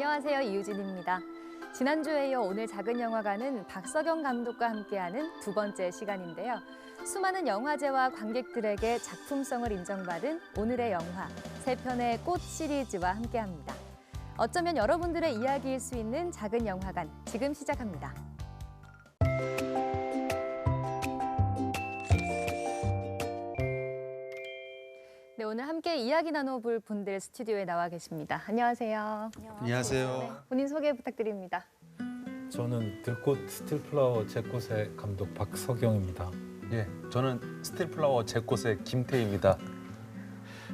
안녕하세요, 이유진입니다. 지난주에 이어 오늘 작은 영화관은 박석영 감독과 함께하는 두 번째 시간인데요. 수많은 영화제와 관객들에게 작품성을 인정받은 오늘의 영화, 세 편의 꽃 시리즈와 함께합니다. 어쩌면 여러분들의 이야기일 수 있는 작은 영화관, 지금 시작합니다. 네, 오늘 함께 이야기 나눠볼 분들 스튜디오에 나와 계십니다. 안녕하세요. 안녕하세요. 네, 본인 소개 부탁드립니다. 저는 들꽃 스틸플라워 제 꽃의 감독 박석영입니다. 예, 저는 스틸플라워 제 꽃의 김태희입니다.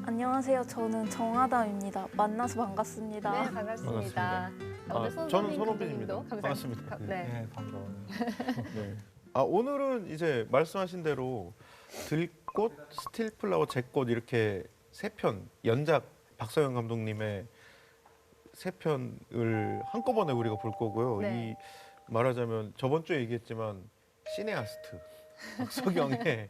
안녕하세요. 저는 정하담입니다. 만나서 반갑습니다. 네, 반갑습니다. 오늘 저는 손원빈입니다. 감독님도 반갑습니다. 네. 반가워요. 네. 오늘은 이제 말씀하신 대로 들꽃, 스틸플라워, 제꽃 이렇게 세 편 연작 박서영 감독님의 세 편을 한꺼번에 우리가 볼 거고요. 네. 이 말하자면 저번 주에 얘기했지만 시네아스트 박서경의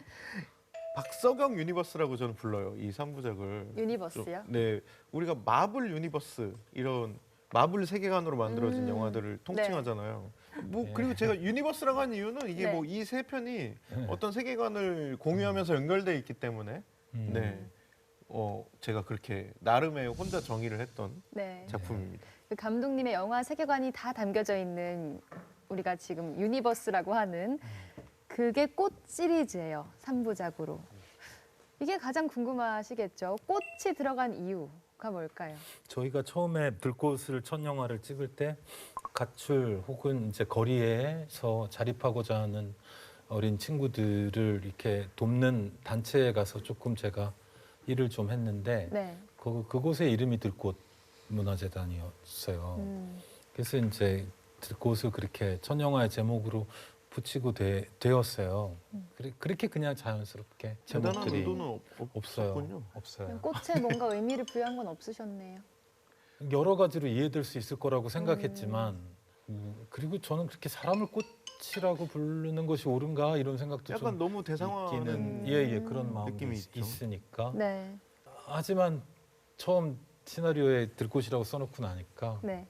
박서경 유니버스라고 저는 불러요. 이 3부작을. 유니버스요? 네, 우리가 마블 유니버스 이런 마블 세계관으로 만들어진 영화들을 통칭하잖아요. 뭐 그리고 제가 유니버스라고 한 이유는 이게 네. 뭐 이 세 편이 어떤 세계관을 공유하면서 연결돼 있기 때문에 네, 제가 그렇게 나름의 혼자 정의를 했던 네. 작품입니다. 그 감독님의 영화 세계관이 다 담겨져 있는 우리가 지금 유니버스라고 하는 그게 꽃 시리즈예요. 3부작으로. 이게 가장 궁금하시겠죠. 꽃이 들어간 이유가 뭘까요? 저희가 처음에 들꽃을 첫 영화를 찍을 때 가출 혹은 이제 거리에서 자립하고자 하는 어린 친구들을 이렇게 돕는 단체에 가서 조금 제가 일을 좀 했는데 네. 그곳의 이름이 들꽃 문화재단이었어요. 그래서 이제 들꽃을 그렇게 첫 영화의 제목으로 붙이고 되었어요. 그렇게 그냥 자연스럽게 대단한 제목들이 의도는 없어요. 없었군요. 없어요. 꽃에 뭔가 의미를 부여한 건 없으셨네요. 여러 가지로 이해될 수 있을 거라고 생각했지만 그리고 저는 그렇게 사람을 꽃이라고 부르는 것이 옳은가 이런 생각도 약간 좀 너무 대상화하는 예 그런 마음이 느낌이 있죠. 있으니까 네. 하지만 처음 시나리오에 들꽃이라고 써놓고 나니까 네.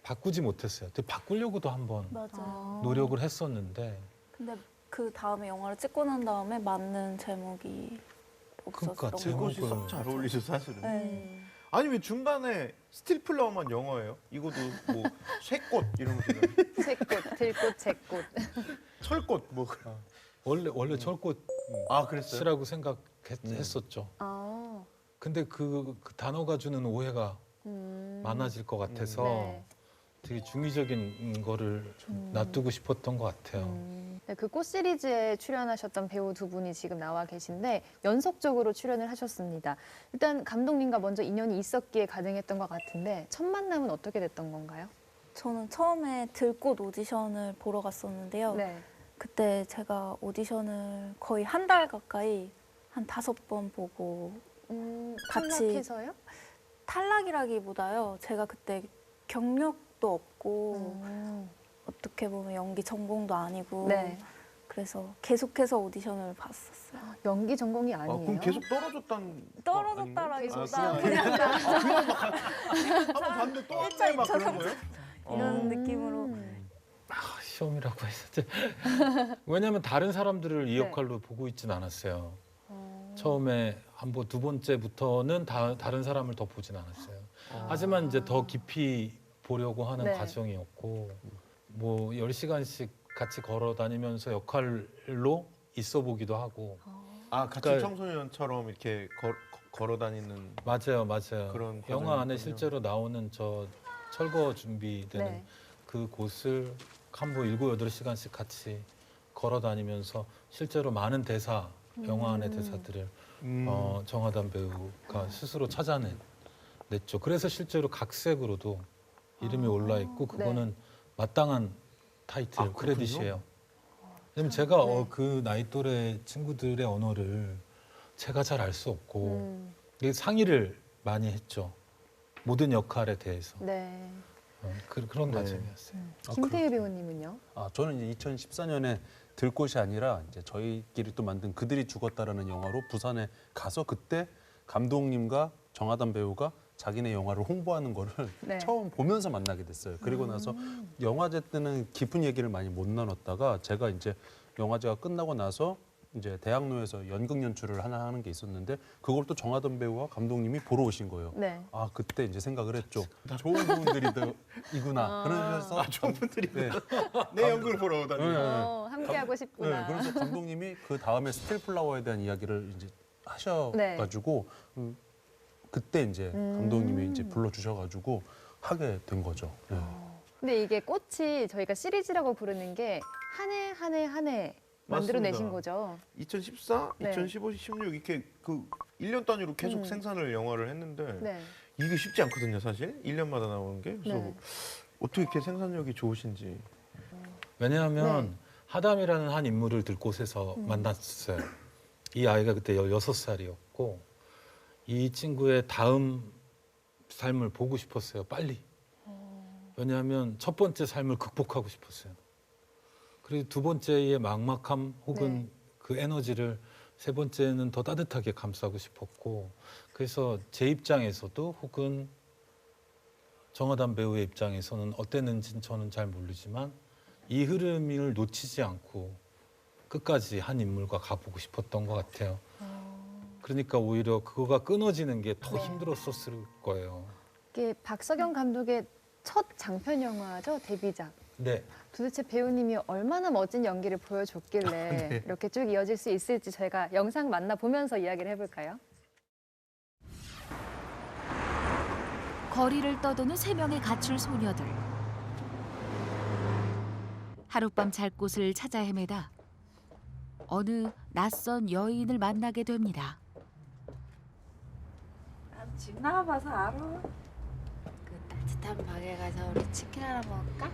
바꾸지 못했어요. 근데 바꾸려고도 한번 맞아요. 노력을 했었는데 근데 그 다음에 영화를 찍고 난 다음에 맞는 제목이 그러니까 없었던 제목을- 거 그것이 썩 잘 어울리죠 사실은. 네. 아니 왜 중간에 스틸플라워만 영어예요? 이것도 뭐 쇠꽃 이런 거 새꽃, 들꽃, 제꽃. 철꽃 뭐. 원래 철꽃이라고 아 그랬어요? 생각했었죠. 아. 근데 그 단어가 주는 오해가 많아질 것 같아서 네. 되게 중의적인 거를 놔두고 싶었던 것 같아요. 네, 그 꽃 시리즈에 출연하셨던 배우 두 분이 지금 나와 계신데 연속적으로 출연을 하셨습니다. 일단 감독님과 먼저 인연이 있었기에 가능했던 것 같은데 첫 만남은 어떻게 됐던 건가요? 저는 처음에 들꽃 오디션을 보러 갔었는데요. 네. 그때 제가 오디션을 거의 한 달 가까이 한 5번 보고 같이- 탈락해서요? 탈락이라기보다요. 제가 그때 경력도 없고 어떻게 보면 연기 전공도 아니고 네. 그래서 계속해서 오디션을 봤었어요. 연기 전공이 아니에요. 그럼 계속 떨어졌다는 떨어졌다라기보다 그냥 한번 봤는데 또 왔네 막 그런 거예요? 이런 느낌으로 시험이라고 했었지. 왜냐하면 다른 사람들을 이 네. 역할로 보고 있진 않았어요. 처음에 한 번 두 번째부터는 다른 사람을 더 보진 않았어요. 하지만 이제 더 깊이 보려고 하는 네. 과정이었고 뭐 10시간씩 같이 걸어 다니면서 역할로 있어 보기도 하고 아 같이 그러니까- 청소년처럼 이렇게 걸어 다니는 맞아요. 그런 영화 안에 과정이었군요. 실제로 나오는 저 철거 준비되는 네. 그 곳을 한번 7-8시간씩 같이 걸어 다니면서 실제로 많은 대사, 영화 안의 대사들을 정하담 배우가 스스로 찾아냈죠. 그래서 실제로 각색으로도 이름이 올라 있고 그거는 마땅한 타이틀 아, 그렇군요. 크레딧이에요. 왜냐면 제가 그 나이 또래 친구들의 언어를 제가 잘 알 수 없고 이게 상의를 많이 했죠. 모든 역할에 대해서 네. 그런 네. 과정이었어요. 김태희 배우님은요? 저는 이제 2014년에 들꽃이 아니라 이제 저희끼리 또 만든 그들이 죽었다라는 영화로 부산에 가서 그때 감독님과 정하담 배우가 자기네 영화를 홍보하는 거를 네. 처음 보면서 만나게 됐어요. 그리고 나서 영화제 때는 깊은 얘기를 많이 못 나눴다가 제가 이제 영화제가 끝나고 나서 이제 대학로에서 연극 연출을 하나 하는 게 있었는데 그걸 또 정하던 배우와 감독님이 보러 오신 거예요. 네. 아 그때 이제 생각을 했죠. 좋은 분들이구나. 그러면서 좋은 분들이 네. 내 연극을 보러 오다니. 네. 함께하고 싶구나. 네, 그래서 감독님이 그 다음에 스틸플라워에 대한 이야기를 이제 하셔가지고 그때 이제 감독님이 이제 불러주셔가지고 하게 된 거죠. 네. 근데 이게 꽃이 저희가 시리즈라고 부르는 게 한 해 한 해 한 해 만들어내신 맞습니다. 거죠. 2014, 네. 2015, 16 이렇게 그 1년 단위로 계속 생산을 영화를 했는데 네. 이게 쉽지 않거든요, 사실. 1년마다 나오는 게. 그래서 네. 어떻게 이렇게 생산력이 좋으신지. 왜냐하면 네. 하담이라는 한 인물을 들곳에서 만났어요. 이 아이가 그때 16살이었고 이 친구의 다음 삶을 보고 싶었어요. 빨리. 왜냐하면 첫 번째 삶을 극복하고 싶었어요. 그리고 두 번째의 막막함 혹은 네. 그 에너지를 세 번째는 더 따뜻하게 감싸고 싶었고 그래서 제 입장에서도 혹은 정하담 배우의 입장에서는 어땠는지는 저는 잘 모르지만 이 흐름을 놓치지 않고 끝까지 한 인물과 가보고 싶었던 것 같아요. 그러니까 오히려 그거가 끊어지는 게 더 네. 힘들었었을 거예요. 이게 박석영 감독의 첫 장편 영화죠, 데뷔작. 네. 도대체 배우님이 얼마나 멋진 연기를 보여줬길래 이렇게 쭉 이어질 수 있을지 저희가 영상 만나보면서 이야기를 해볼까요? 거리를 떠도는 세 명의 가출 소녀들. 하룻밤 잘 곳을 찾아 헤매다 어느 낯선 여인을 만나게 됩니다. 집 나와봐서 알아. 그 따뜻한 방에 가서 우리 치킨 하나 먹을까?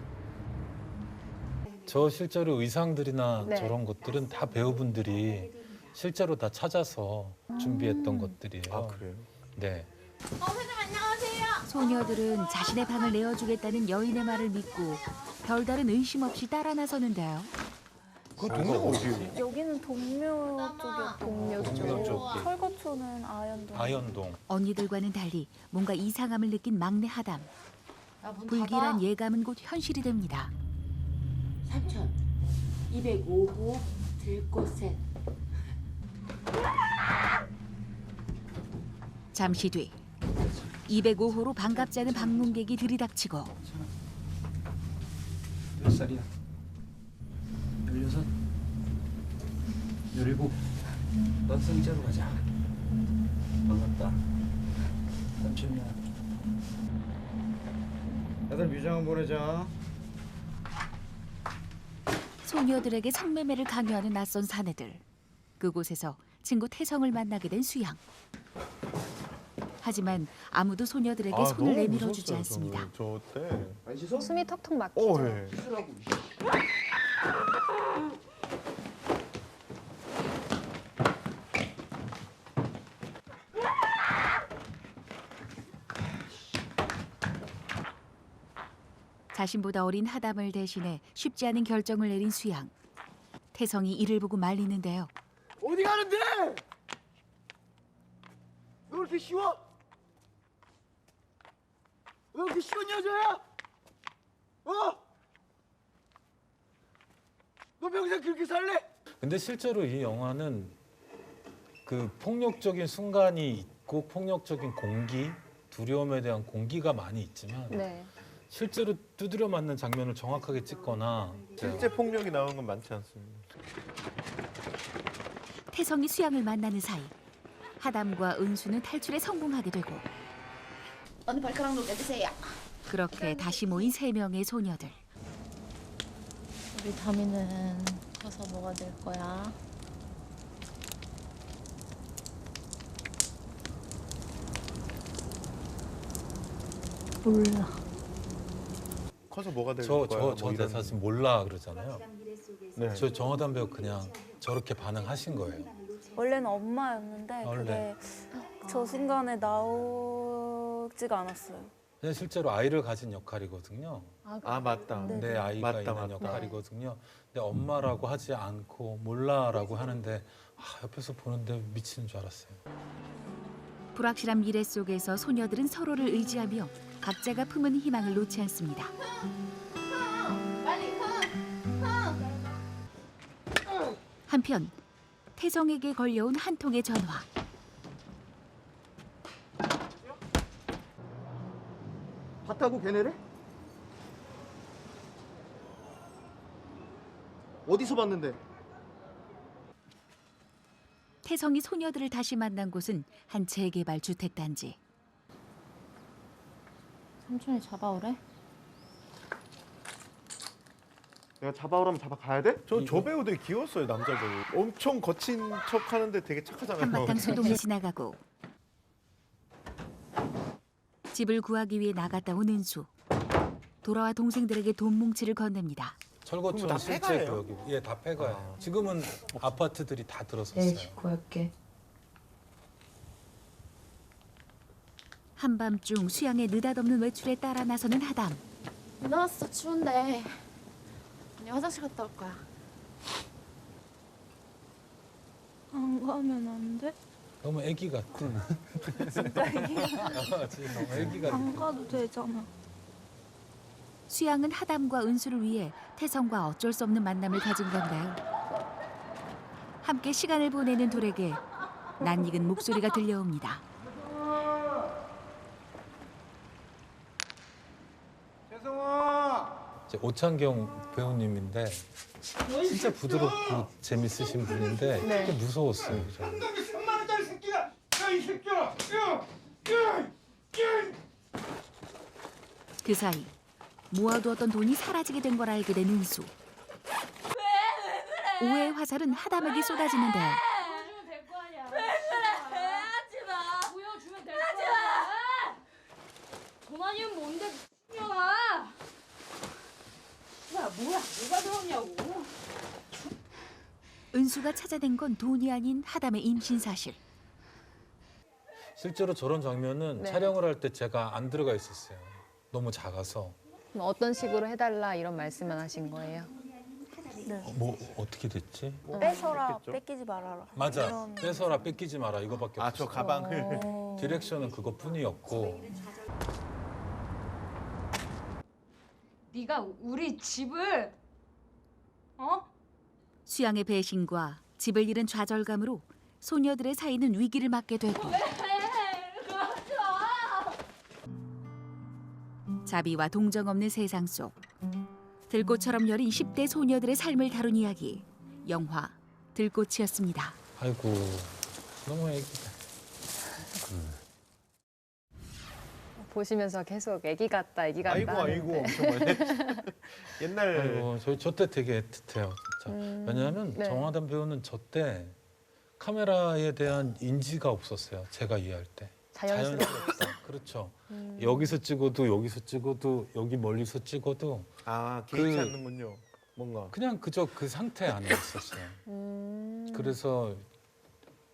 저 실제로 의상들이나 네. 저런 것들은 다 배우분들이 실제로 다 찾아서 준비했던 것들이에요. 아, 그래요? 네. 소녀들은 자신의 방을 내어주겠다는 여인의 말을 믿고 별다른 의심 없이 따라 나서는데요. 그 동네가 어디예요? 여기는 동묘 쪽이요. 동묘 동묘 쪽. 철거초는 아현동. 아현동. 언니들과는 달리 뭔가 이상함을 느낀 막내 하담. 불길한 예감은 곧 현실이 됩니다. 3,205호 들꽃셋. 잠시 뒤 205호로 반갑지 않은 방문객이 들이닥치고 몇 살이야? 16? 17? 넌 승자로 가자. 반갑다. 삼촌이야. 다들 뮤장 보내자. 소녀들에게 성매매를 강요하는 낯선 사내들. 그곳에서 친구 태성을 만나게 된 수양. 하지만 아무도 소녀들에게 손을 내밀어 주지 않습니다. 저 때. 안 씻어? 숨이 턱턱 막히죠. 예. 씻으라고. 자신보다 어린 하담을 대신해 쉽지 않은 결정을 내린 수양. 태성이 이를 보고 말리는데요. 어디 가는데? 너 그렇게 쉬워? 너 그렇게 쉬운 여자야? 어? 너 평생 그렇게 살래? 근데 실제로 이 영화는 그 폭력적인 순간이 있고 폭력적인 공기, 두려움에 대한 공기가 많이 있지만 네. 실제로 두드려 맞는 장면을 정확하게 찍거나 실제 폭력이 나오는 건 많지 않습니다. 태성이 수양을 만나는 사이 하담과 은수는 탈출에 성공하게 되고 언니 발가락 녹여주세요. 그렇게 다시 모인 세 명의 소녀들. 우리 다미는 가서 뭐가 될 거야? 몰라. 커서 뭐가 될 저 거야? 저 대사 지금 몰라 그러잖아요. 네. 저 정하담 배우 그냥 저렇게 반응하신 거예요. 원래는 엄마였는데 원래. 그게 저 순간에 나오지가 않았어요. 그냥 실제로 아이를 가진 역할이거든요. 아, 맞다. 네. 내 아이가 맞다, 있는 맞다. 역할이거든요. 근데 엄마라고 하지 않고 몰라라고 하는데 옆에서 보는데 미치는 줄 알았어요. 불확실한 미래 속에서 소녀들은 서로를 의지하며 각자가 품은 희망을 놓지 않습니다. 한편 태성에게 걸려온 한 통의 전화. 봤다고 걔네를? 어디서 봤는데? 태성이 소녀들을 다시 만난 곳은 한 재개발 주택단지. 삼촌이 잡아오래? 내가 잡아오라면 잡아가야 돼? 저 배우 되게 귀여웠어요, 남자 배우. 엄청 거친 척 하는데 되게 착하잖아요. 한바탕 소동이 지나가고 집을 구하기 위해 나갔다 온 은수. 돌아와 동생들에게 돈 뭉치를 건넵니다. 철거촌 그럼 다 실제 폐가예요? 구역이 예, 다 폐가예요. 지금은 아파트들이 다 들어섰어요. 구할게. 한밤중 수양의 느닷없는 외출에 따라 나서는 하담. 나왔어 추운데. 언니 화장실 갔다 올 거야. 안 가면 안 돼? 너무 애기 같아. 진짜 애기 너무 애기 같아. 안 가도 되잖아. 수양은 하담과 은수를 위해 태성과 어쩔 수 없는 만남을 가진 건가요? 함께 시간을 보내는 둘에게 낯익은 목소리가 들려옵니다. 재성아! 이제 오창경 배우님인데 진짜 부드럽고 재밌으신 분인데 되게 무서웠어요. 그죠? 한 달에 3만 원짜리 새끼야! 야, 이 새끼야! 야! 그 사이 모아두었던 돈이 사라지게 된 걸 알게 된 은수. 오해의 화살은 하담에게 쏟아지는데 보여주면 될 거 아니야. 왜 그래? 하지 마. 보여주면 될 거야. 돈 아니면 뭔데 미친년아. 야 뭐야? 누가 들었냐고. 은수가 찾아낸 건 돈이 아닌 하담의 임신 사실. 실제로 저런 장면은 네. 촬영을 할 때 제가 안 들어가 있었어요. 너무 작아서. 그럼 어떤 식으로 해달라 이런 말씀만 하신 거예요? 뭐 어떻게 됐지? 뺏어라, 그랬겠죠? 뺏기지 말아라. 맞아. 이런- 뺏어라 뺏기지 마라 이거밖에 아, 저 없었어요. 가방을. 디렉션은 그것뿐이었고 네가 우리 집을 수양의 배신과 집을 잃은 좌절감으로 소녀들의 사이는 위기를 맞게 되고 그러지 마. 자비와 동정 없는 세상 속 들꽃처럼 여린 10대 소녀들의 삶을 다룬 이야기 영화 들꽃이었습니다. 아이고 너무 애기다. 보시면서 계속 애기 같다, 애기 같다. 아이고, 아이고, 하는데. 엄청 많이. 옛날. 아이고 저 때 되게 애틋해요 진짜. 왜냐하면 네. 정하담 배우는 저 때 카메라에 대한 인지가 없었어요. 제가 이해할 때. 자연스럽게. 그렇죠. 여기서 찍어도 여기 멀리서 찍어도 아, 개의치 그- 않는군요. 뭔가. 그냥 그저 그 상태 안에 있었어요. 그래서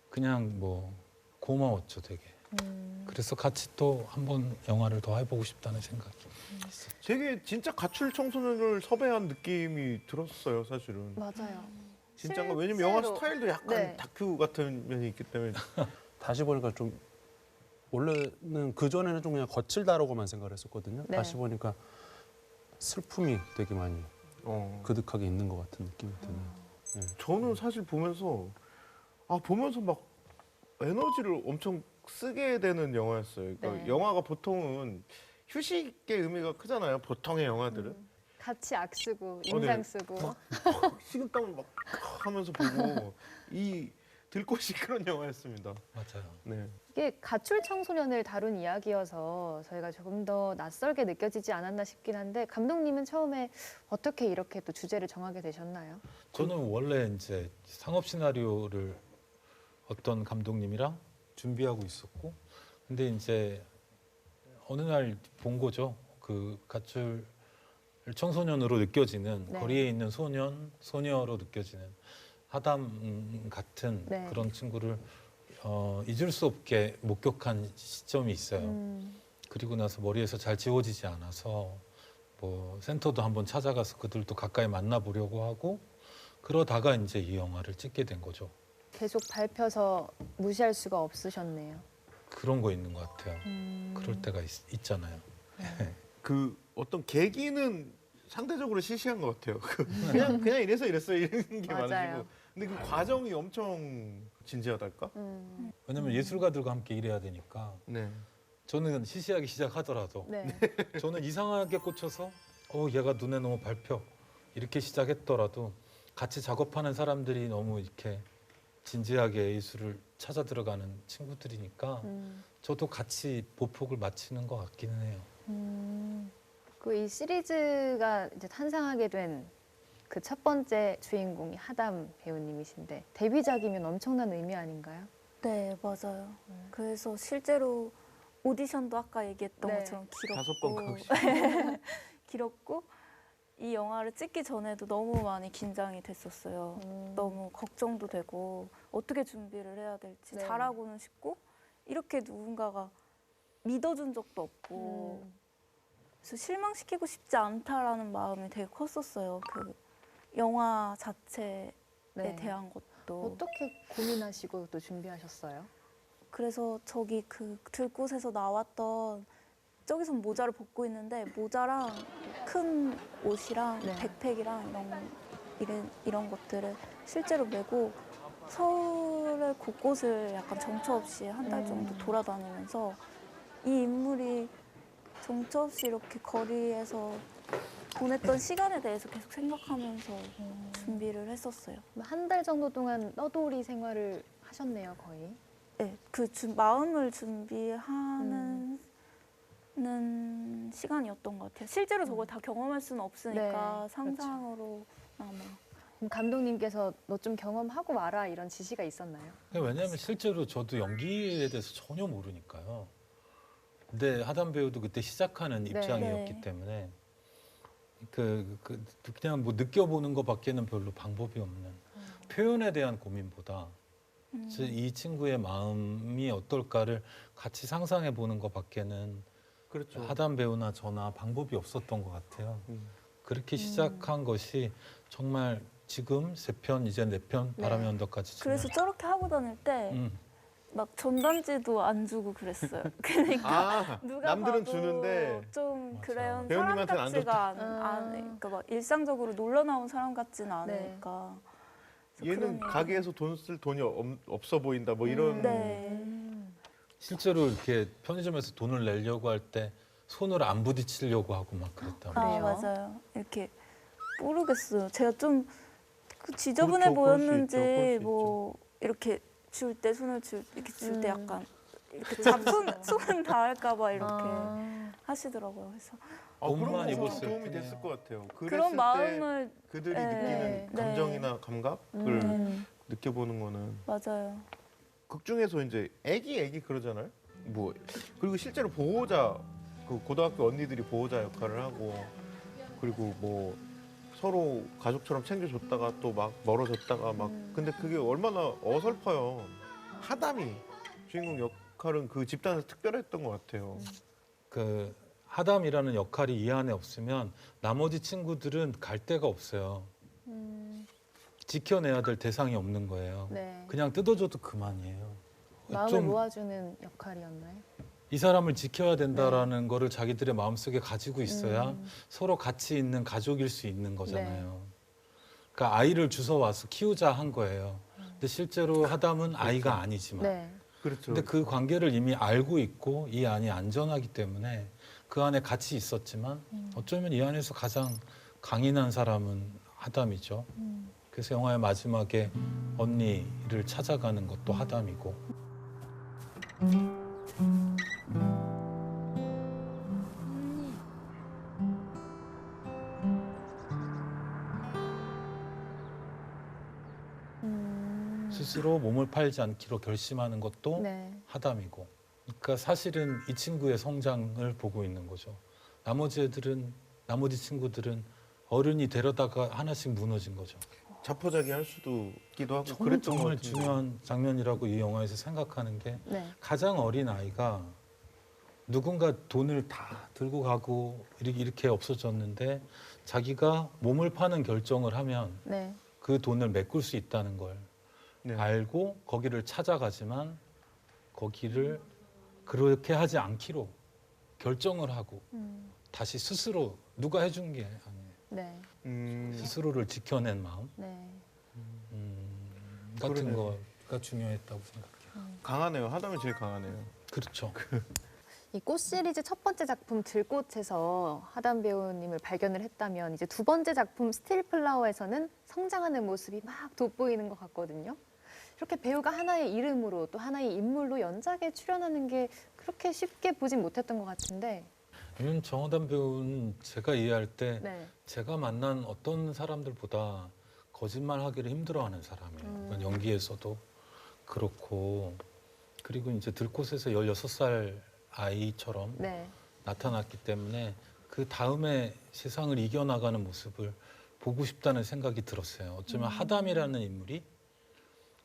그냥 뭐 고마웠죠 되게. 그래서 같이 또 한번 영화를 더 해보고 싶다는 생각이 있었죠. 되게 진짜 가출 청소년을 섭외한 느낌이 들었어요, 사실은. 맞아요. 진짜가 왜냐면 영화 실제로. 스타일도 약간 네. 다큐 같은 면이 있기 때문에. 다시 보니까 좀 원래는 그 전에는 좀 그냥 거칠다라고만 생각을 했었거든요. 네. 다시 보니까 슬픔이 되게 많이 그득하게 있는 것 같은 느낌이 드네요. 저는 사실 보면서 막 에너지를 엄청 쓰게 되는 영화였어요. 그러니까 네. 영화가 보통은 휴식의 의미가 크잖아요. 보통의 영화들은. 같이 악 쓰고 네. 인상 쓰고. 식은땀을 막 하면서 보고 이 들꽃이 그런 영화였습니다. 맞아요. 네. 이게 가출 청소년을 다룬 이야기여서 저희가 조금 더 낯설게 느껴지지 않았나 싶긴 한데 감독님은 처음에 어떻게 이렇게 또 주제를 정하게 되셨나요? 저는 원래 이제 상업 시나리오를 어떤 감독님이랑 준비하고 있었고, 근데 이제 어느 날 본 거죠. 그 가출 청소년으로 느껴지는 네. 거리에 있는 소년, 소녀로 느껴지는 하담 같은 네. 그런 친구를 잊을 수 없게 목격한 시점이 있어요. 그리고 나서 머리에서 잘 지워지지 않아서 뭐 센터도 한번 찾아가서 그들도 가까이 만나보려고 하고 그러다가 이제 이 영화를 찍게 된 거죠. 계속 밟혀서 무시할 수가 없으셨네요. 그런 거 있는 것 같아요. 그럴 때가 있잖아요. 그 어떤 계기는 상대적으로 시시한 것 같아요. 그냥 이래서 이랬어 이런 게 맞아요. 많으시고, 근데 그 과정이 엄청 진지하달까? 왜냐면 예술가들과 함께 일해야 되니까. 네. 저는 시시하게 시작하더라도 네. 저는 이상하게 꽂혀서 얘가 눈에 너무 밟혀 이렇게 시작했더라도 같이 작업하는 사람들이 너무 이렇게 진지하게 예술을 찾아 들어가는 친구들이니까 저도 같이 보폭을 맞추는 것 같기는 해요. 그 이 시리즈가 이제 탄생하게 된 그 첫 번째 주인공이 하담 배우님이신데 데뷔작이면 엄청난 의미 아닌가요? 네, 맞아요. 그래서 실제로 오디션도 아까 얘기했던 네. 것처럼 5번 가고 길었고 길었고 이 영화를 찍기 전에도 너무 많이 긴장이 됐었어요. 너무 걱정도 되고 어떻게 준비를 해야 될지 네. 잘하고는 싶고 이렇게 누군가가 믿어준 적도 없고 그래서 실망시키고 싶지 않다라는 마음이 되게 컸었어요. 그 영화 자체에 네. 대한 것도. 어떻게 고민하시고 또 준비하셨어요? 그래서 저기 그 들꽃에서 나왔던 저기선 모자를 벗고 있는데 모자랑 큰 옷이랑 네. 백팩이랑 이런 것들을 실제로 메고 서울의 곳곳을 약간 정처 없이 한 달 정도 돌아다니면서 이 인물이 정처 없이 이렇게 거리에서 보냈던 시간에 대해서 계속 생각하면서 준비를 했었어요. 한 달 정도 동안 떠돌이 생활을 하셨네요, 거의. 네, 그 마음을 준비하는 시간이었던 것 같아요. 실제로 저걸 다 경험할 수는 없으니까 네, 상상으로 아마. 그럼 감독님께서 너 좀 경험하고 와라 이런 지시가 있었나요? 왜냐하면 실제로 저도 연기에 대해서 전혀 모르니까요. 근데 하담 배우도 그때 시작하는 네. 입장이었기 네. 때문에 그냥 뭐 느껴보는 것밖에는 별로 방법이 없는 표현에 대한 고민보다 이 친구의 마음이 어떨까를 같이 상상해 보는 것밖에는 그렇죠. 하담 배우나 저나 방법이 없었던 것 같아요. 그렇게 시작한 것이 정말 지금 3편 이제 4편 네. 바람의 언덕까지 치면 그래서 저렇게 하고 다닐 때 막 전단지도 안 주고 그랬어요. 그러니까 누가 남들은 봐도 주는데 좀 맞아. 그래요. 사람 배우님한테는 안 같지가 줬다. 그러니까 막 일상적으로 놀러 나온 사람 같지는 않으니까. 그래서 얘는 그런 가게에서 돈 쓸 돈이 없어 보인다 뭐 이런. 네. 실제로 이렇게 편의점에서 돈을 내려고 할 때 손을 안 부딪히려고 하고 막 그랬다고. 그래요? 맞아요. 이렇게 모르겠어요. 제가 좀 지저분해 그렇죠. 그럴 수 보였는지 있죠. 그럴 수 뭐 이렇게 줄 때 손을 이렇게 줄 때 약간 이렇게 손 닿을까봐 이렇게 하시더라고요. 그래서 그런 옷만 거 입었을 도움이 때. 됐을 것 같아요. 그런 그랬을 때 마음을 그들이 네, 느끼는 네. 감정이나 감각을 느껴보는 거는 맞아요. 극 중에서 이제 애기 그러잖아요. 뭐 그리고 실제로 보호자 그 고등학교 언니들이 보호자 역할을 하고 그리고 뭐 서로 가족처럼 챙겨줬다가 또 막 멀어졌다가 막 근데 그게 얼마나 어설퍼요. 하담이 주인공 역할은 그 집단에서 특별했던 것 같아요. 그 하담이라는 역할이 이 안에 없으면 나머지 친구들은 갈 데가 없어요. 지켜내야 될 대상이 없는 거예요. 네. 그냥 뜯어줘도 그만이에요. 마음을 좀 모아주는 역할이었나요? 이 사람을 지켜야 된다라는 거를 자기들의 마음속에 가지고 있어야 음. 서로 같이 있는 가족일 수 있는 거잖아요. 그러니까 아이를 주워와서 키우자 한 거예요. 근데 실제로 하담은 아이가 아니지만 네. 그렇죠. 근데 그 관계를 이미 알고 있고 이 안이 안전하기 때문에 그 안에 같이 있었지만 어쩌면 이 안에서 가장 강인한 사람은 하담이죠. 그래서 영화의 마지막에 언니를 찾아가는 것도 하담이고. 스스로 몸을 팔지 않기로 결심하는 것도 네. 하담이고. 그러니까 사실은 이 친구의 성장을 보고 있는 거죠. 나머지 친구들은 어른이 데려다가 하나씩 무너진 거죠. 자포자기 할 수도 있기도 하고 저는 그랬던 것 정말 같은데. 중요한 장면이라고 이 영화에서 생각하는 게 네. 가장 어린 아이가 누군가 돈을 다 들고 가고 이렇게 없어졌는데 자기가 몸을 파는 결정을 하면 네. 그 돈을 메꿀 수 있다는 걸 네. 알고 거기를 찾아가지만 거기를 그렇게 하지 않기로 결정을 하고 다시 스스로 누가 해준 게 아니에요. 네. 스스로를 지켜낸 마음 네. 같은 그러네요. 거가 중요했다고 생각해요. 강하네요. 하다면 제일 강하네요. 그렇죠. 이 꽃 시리즈 첫 번째 작품 들꽃에서 하담 배우님을 발견을 했다면 이제 두 번째 작품 스틸 플라워에서는 성장하는 모습이 막 돋보이는 것 같거든요. 이렇게 배우가 하나의 이름으로 또 하나의 인물로 연작에 출연하는 게 그렇게 쉽게 보진 못했던 것 같은데. 왜냐면 정하담 배우는 제가 이해할 때 네. 제가 만난 어떤 사람들보다 거짓말하기를 힘들어하는 사람이에요. 그건 연기에서도 그렇고 그리고 이제 들꽃에서 16살 아이처럼 네. 나타났기 때문에 그 다음에 세상을 이겨나가는 모습을 보고 싶다는 생각이 들었어요. 어쩌면 하담이라는 인물이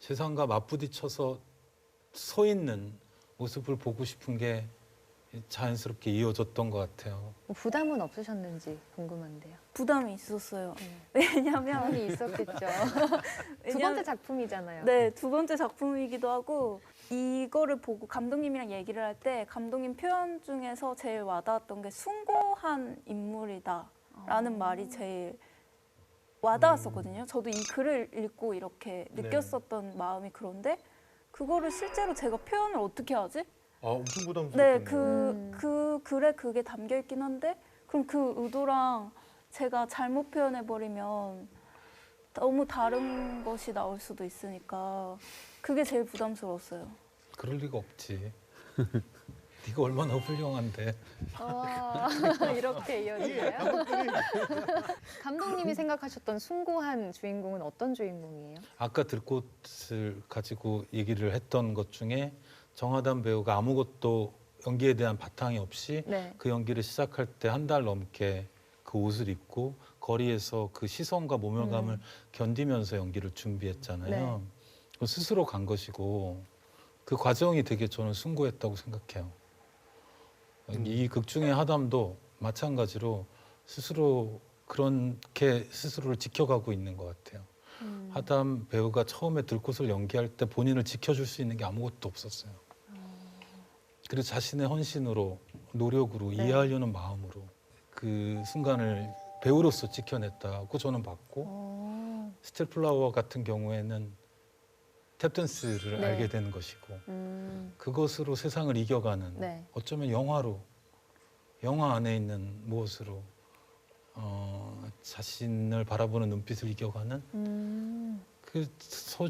세상과 맞부딪혀서 서 있는 모습을 보고 싶은 게 자연스럽게 이어졌던 것 같아요. 뭐 부담은 없으셨는지 궁금한데요. 부담이 있었어요. 네. 왜냐면 부담이 있었겠죠. 두 번째 작품이잖아요. 네, 두 번째 작품이기도 하고 이거를 보고 감독님이랑 얘기를 할 때 감독님 표현 중에서 제일 와닿았던 게 숭고한 인물이다라는 말이 제일 와닿았었거든요. 저도 이 글을 읽고 이렇게 느꼈었던 마음이 그런데 그거를 실제로 제가 표현을 어떻게 하지? 아, 엄청 부담스럽네요. 네, 그 글에 그게 담겨 있긴 한데 그럼 그 의도랑 제가 잘못 표현해버리면 너무 다른 것이 나올 수도 있으니까 그게 제일 부담스러웠어요. 그럴 리가 없지. 네가 얼마나 훌륭한데. 이렇게 이어지나요? 감독님이 생각하셨던 숭고한 주인공은 어떤 주인공이에요? 아까 들꽃을 가지고 얘기를 했던 것 중에 정하담 배우가 아무것도 연기에 대한 바탕이 없이 네. 그 연기를 시작할 때 한 달 넘게 그 옷을 입고 거리에서 그 시선과 모멸감을 견디면서 연기를 준비했잖아요. 네. 스스로 간 것이고 그 과정이 되게 저는 숭고했다고 생각해요. 이 극 중의 하담도 마찬가지로 스스로 그렇게 스스로를 지켜가고 있는 것 같아요. 하담 배우가 처음에 들꽃을 연기할 때 본인을 지켜줄 수 있는 게 아무것도 없었어요. 그래서 자신의 헌신으로 노력으로 네. 이해하려는 마음으로 그 순간을 배우로서 지켜냈다고 저는 봤고 스틸 플라워 같은 경우에는 탭댄스를 네. 알게 되는 것이고 그것으로 세상을 이겨가는 네. 어쩌면 영화 안에 있는 무엇으로 자신을 바라보는 눈빛을 이겨가는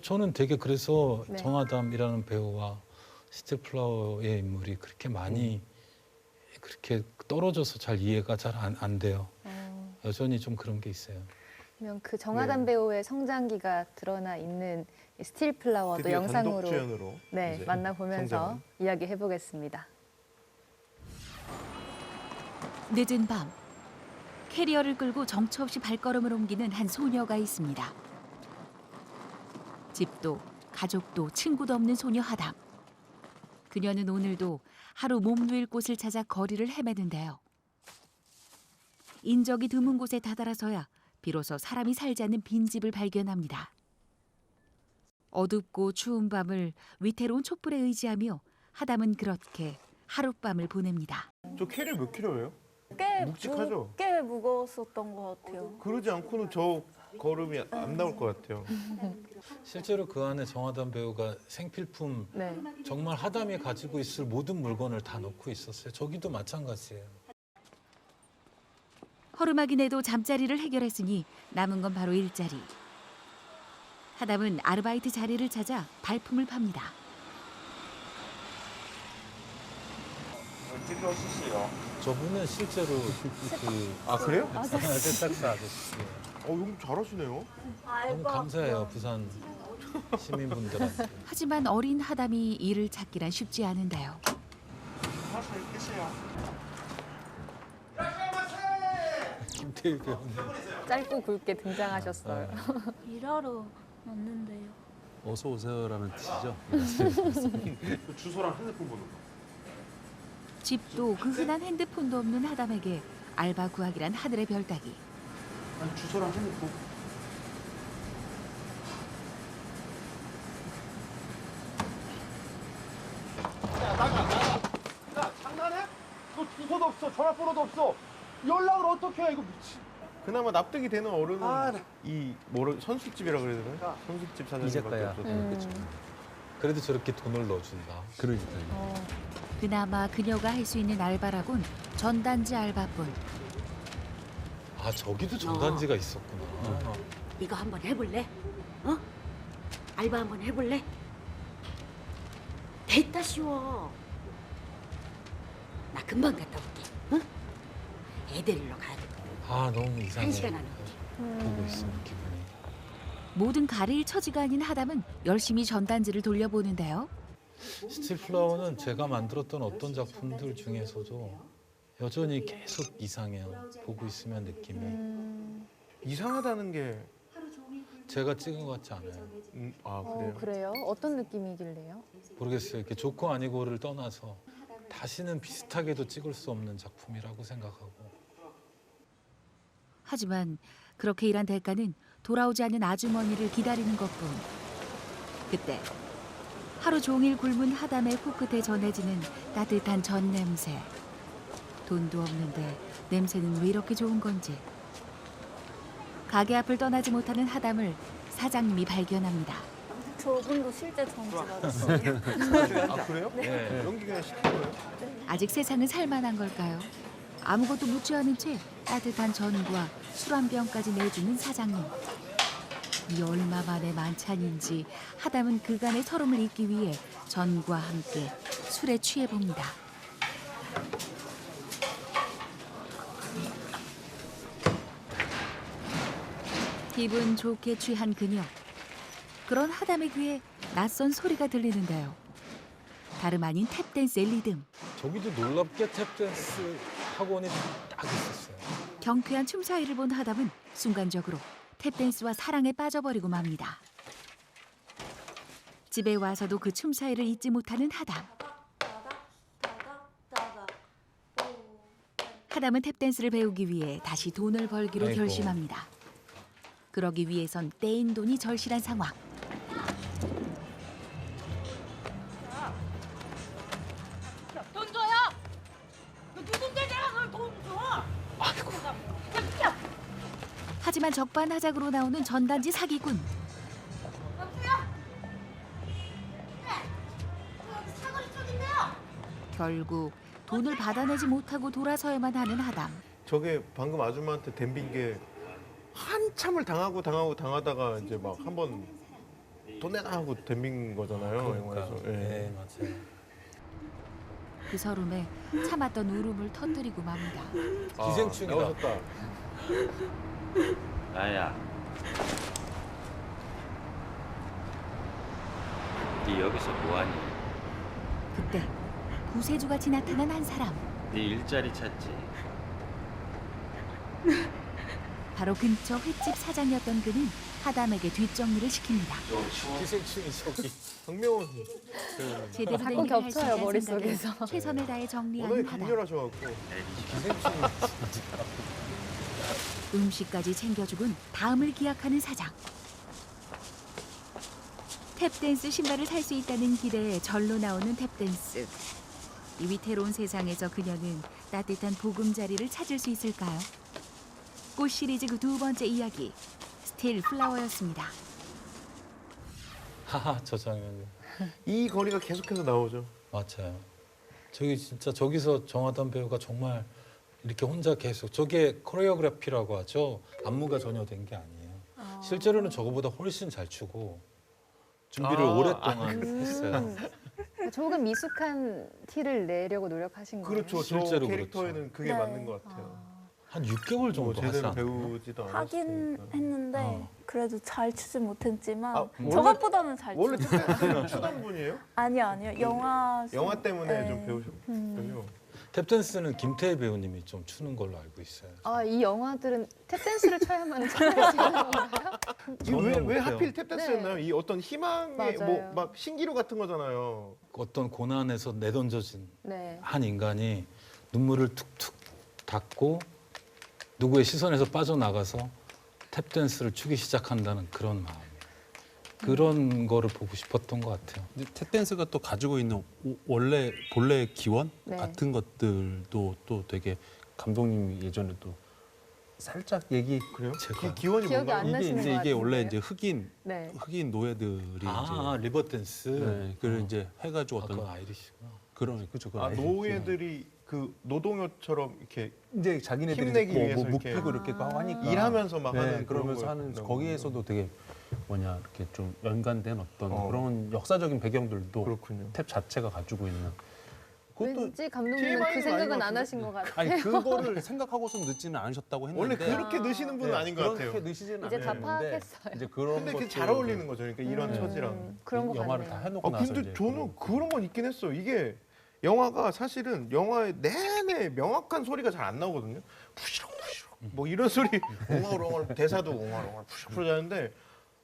저는 되게 그래서 네. 정하담이라는 배우와 스틸 플라워의 인물이 그렇게 많이 그렇게 떨어져서 잘 이해가 잘 안 돼요. 여전히 좀 그런 게 있어요. 그러면 그 정하담 네. 배우의 성장기가 드러나 있는 이 스틸 플라워도 드디어 단독 영상으로 주연으로 네, 이제 만나보면서 성장을. 이야기해 보겠습니다. 늦은 밤 캐리어를 끌고 정처 없이 발걸음을 옮기는 한 소녀가 있습니다. 집도 가족도 친구도 없는 소녀 하담. 그녀는 오늘도 하루 몸 누일 곳을 찾아 거리를 헤매는데요. 인적이 드문 곳에 다다라서야 비로소 사람이 살지 않는 빈집을 발견합니다. 어둡고 추운 밤을 위태로운 촛불에 의지하며 하담은 그렇게 하룻밤을 보냅니다. 저 캐리어 몇 킬로예요? 꽤 묵직하죠? 꽤 무거웠었던 것 같아요. 그러지 않고는 저 걸음이 안 나올 것 같아요. 실제로 그 안에 정하담 배우가 생필품 네. 정말 하담이 가지고 있을 모든 물건을 다 넣고 있었어요. 저기도 마찬가지예요. 허름하긴 해도 잠자리를 해결했으니 남은 건 바로 일자리. 하담은 아르바이트 자리를 찾아 발품을 팝니다. 저분은 실제로 아, 그래요? 세탁사 아저씨예요. 여기 잘하시네요. 너무 감사해요, 부산 시민분들한테. 하지만 어린 하담이 일을 찾기란 쉽지 않은데요. 김태희 배우님. 짧고 굵게 등장하셨어요. 일하러 왔는데요. 어서 오세요라는 뜻이죠. 주소랑 핸드폰 번호. 집도 그 흔한 핸드폰도 없는 하담에게 알바 구하기란 하늘의 별 따기. 아니, 주소랑 핸드폰. 너 주소도 없어, 전화번호도 없어. 연락을 어떻게 해? 이거 미친. 그나마 납득이 되는 어른은 아, 네. 이 선술집이라 그래야 되나? 선술집 사장님밖에 이제까야. 없어서. 그렇죠. 그래도 저렇게 돈을 넣어준다. 그러니까요. 그나마 그녀가 할 수 있는 알바라곤 전단지 알바뿐. 아 저기도 전단지가 있었구나. 이거 한번 해볼래? 어? 알바 한번 해볼래? 됐다 쉬워. 나 금방 갔다 올게. 응? 애 데리러 가야 돼. 아 너무 이상해. 1시간 안에. 보고 있으면 기분이. 모든 가릴 처지가 아닌 하담은 열심히 전단지를 돌려보는데요. 스틸플라워는 제가 만들었던 어떤 작품들 중에서도 여전히 계속 이상해요. 보고 있으면 느낌이. 이상하다는 게 제가 찍은 것 같지 않아요. 그래요? 그래요? 어떤 느낌이길래요? 모르겠어요. 이렇게 좋고 아니고를 떠나서 다시는 비슷하게도 찍을 수 없는 작품이라고 생각하고. 하지만 그렇게 일한 대가는 돌아오지 않는 아주머니를 기다리는 것뿐. 그때 하루 종일 굶은 하담의 코끝에 전해지는 따뜻한 전 냄새. 돈도 없는데 냄새는 왜 이렇게 좋은 건지. 가게 앞을 떠나지 못하는 하담을 사장님이 발견합니다. 저분도 실제 전지 받았어요. 아 그래요? 네. 연기 그냥 시킨 거예요? 아직 세상은 살만한 걸까요? 아무것도 묻지 않은 채 따뜻한 전과 술 한 병까지 내주는 사장님. 이 얼마 만의 만찬인지 하담은 그간의 서름을 잊기 위해 전과 함께 술에 취해봅니다. 기분 좋게 취한 그녀. 그런 하담의 귀에 낯선 소리가 들리는데요. 다름 아닌 탭댄스의 리듬. 저기도 놀랍게 탭댄스 학원이 딱 있었어요. 경쾌한 춤 사이를 본 하담은 순간적으로 탭댄스와 사랑에 빠져버리고 맙니다. 집에 와서도 그 춤 사이를 잊지 못하는 하담. 하담은 탭댄스를 배우기 위해 다시 돈을 벌기로 아이고. 결심합니다. 그러기 위해선 떼인 돈이 절실한 상황. 돈 줘요. 너 누군데 내가 널 돈 줘? 아이고. 하지만 적반하장으로 나오는 전단지 사기꾼. 사거리 쪽인데요. 결국 돈을 받아내지 못하고 돌아서야만 하는 하담. 저게 방금 아줌마한테 댐빈 게 한참을 당하다가 이제 막 한번 돈 내놔 하고 댐빈 거잖아요. 영화에서. 예. 네 맞아요. 그 서름에 참았던 울음을 터뜨리고 맙니다. 기생충이다. 나오셨다. 나야. 네 여기서 뭐하니? 그때 구세주같이 나타난 한 사람. 네 일자리 찾지? 바로 근처 횟집 사장이었던 그는 하담에게 뒷정리를 시킵니다. 기생충이 저기. 박명훈 제대로 자꾸 된 일을 할수 겹쳐요, 있다는 머릿속에서. 생각에 최선을 다해 워낙에 정리하는 하담. 강렬하셔갖고 기생충이 음식까지 챙겨주곤 다음을 기약하는 사장. 탭댄스 신발을 살 수 있다는 기대에 절로 나오는 탭댄스. 이 위태로운 세상에서 그녀는 따뜻한 보금자리를 찾을 수 있을까요? 꽃 시리즈 그 두 번째 이야기, 스틸 플라워였습니다. 하하 저 장면이. 이 거리가 계속해서 나오죠. 맞아요. 저기 진짜 저기서 정하담 배우가 정말 이렇게 혼자 계속 저게 코리오그래피라고 하죠. 안무가 전혀 된 게 아니에요. 실제로는 저거보다 훨씬 잘 추고 준비를 오랫동안 했어요. 조금 미숙한 티를 내려고 노력하신 거예요? 그렇죠. 저 실제로 캐릭터에는 그게 네. 맞는 것 같아요. 한 6개월 정도 하지 제대로 않나요? 배우지도 하긴 않았으니까. 했는데 어. 그래도 잘 추지 못했지만 원래- 저것보다는 잘 원래 추. 탭댄스는 추던 분이에요? 아니요. 영화 때문에 네. 좀 배우셨군요. 탭댄스는 김태희 배우님이 좀 추는 걸로 알고 있어요. 아, 이 영화들은 탭댄스를 춰야만 참을 수 있는 건가요? 이거 왜 못해요. 하필 탭댄스였나요? 이 어떤 희망의 맞아요. 뭐 막 신기루 같은 거잖아요. 어떤 고난에서 내던져진 네. 한 인간이 눈물을 툭툭 닦고 누구의 시선에서 빠져나가서 탭댄스를 추기 시작한다는 그런 마음이에요. 그런 거를 보고 싶었던 것 같아요. 근데 탭댄스가 또 가지고 있는 원래 본래의 기원 네. 같은 것들도 또 되게 감독님이 예전에 또 살짝 얘기 그래요? 제가 기원이 기억이 뭔가요? 안 이게 나시는 이제 것 이게 원래 같은데요? 이제 네. 흑인 노예들이 아 리버 댄스. 이제 네, 그걸 이제 해가지고 아, 어떤 그건 아이리시구나. 그런 그죠 아, 노예들이 그 노동요처럼 이렇게 이제 자기네들이 힘내기 뭐 위해서 묵히고 이렇게 이렇게 하니까 일하면서 막 네, 하는 그러면서 그런 하는 거였나 거기에서도 되게 뭐냐 이렇게 좀 연관된 어떤 어. 그런 역사적인 배경들도 그렇군요. 탭 자체가 가지고 있는 그것도 왠지 감독님은 TMI 그 생각은 많이 안 같은데? 하신 것 같아요. 아니 그거를 생각하고서 늦지는 않으셨다고 했는데 원래 그렇게 넣으시는 분은 네, 아닌 것 그렇게 같아요. 넣으시지는 이제 다 않았는데 파악했어요. 이제 그런 근데 그게 것들 잘 어울리는 거죠. 그러니까 이런 처지랑. 그런 거 영화를 같네요. 다 해놓고 나서 근데 이제 저는 그런 건 있긴 했어요. 이게 영화가 사실은 영화의 내내 명확한 소리가 잘 안 나오거든요. 푸시럭푸시럭 뭐 이런 소리 옹알옹알 대사도 옹알옹알 푸시럭푸시럭 하는데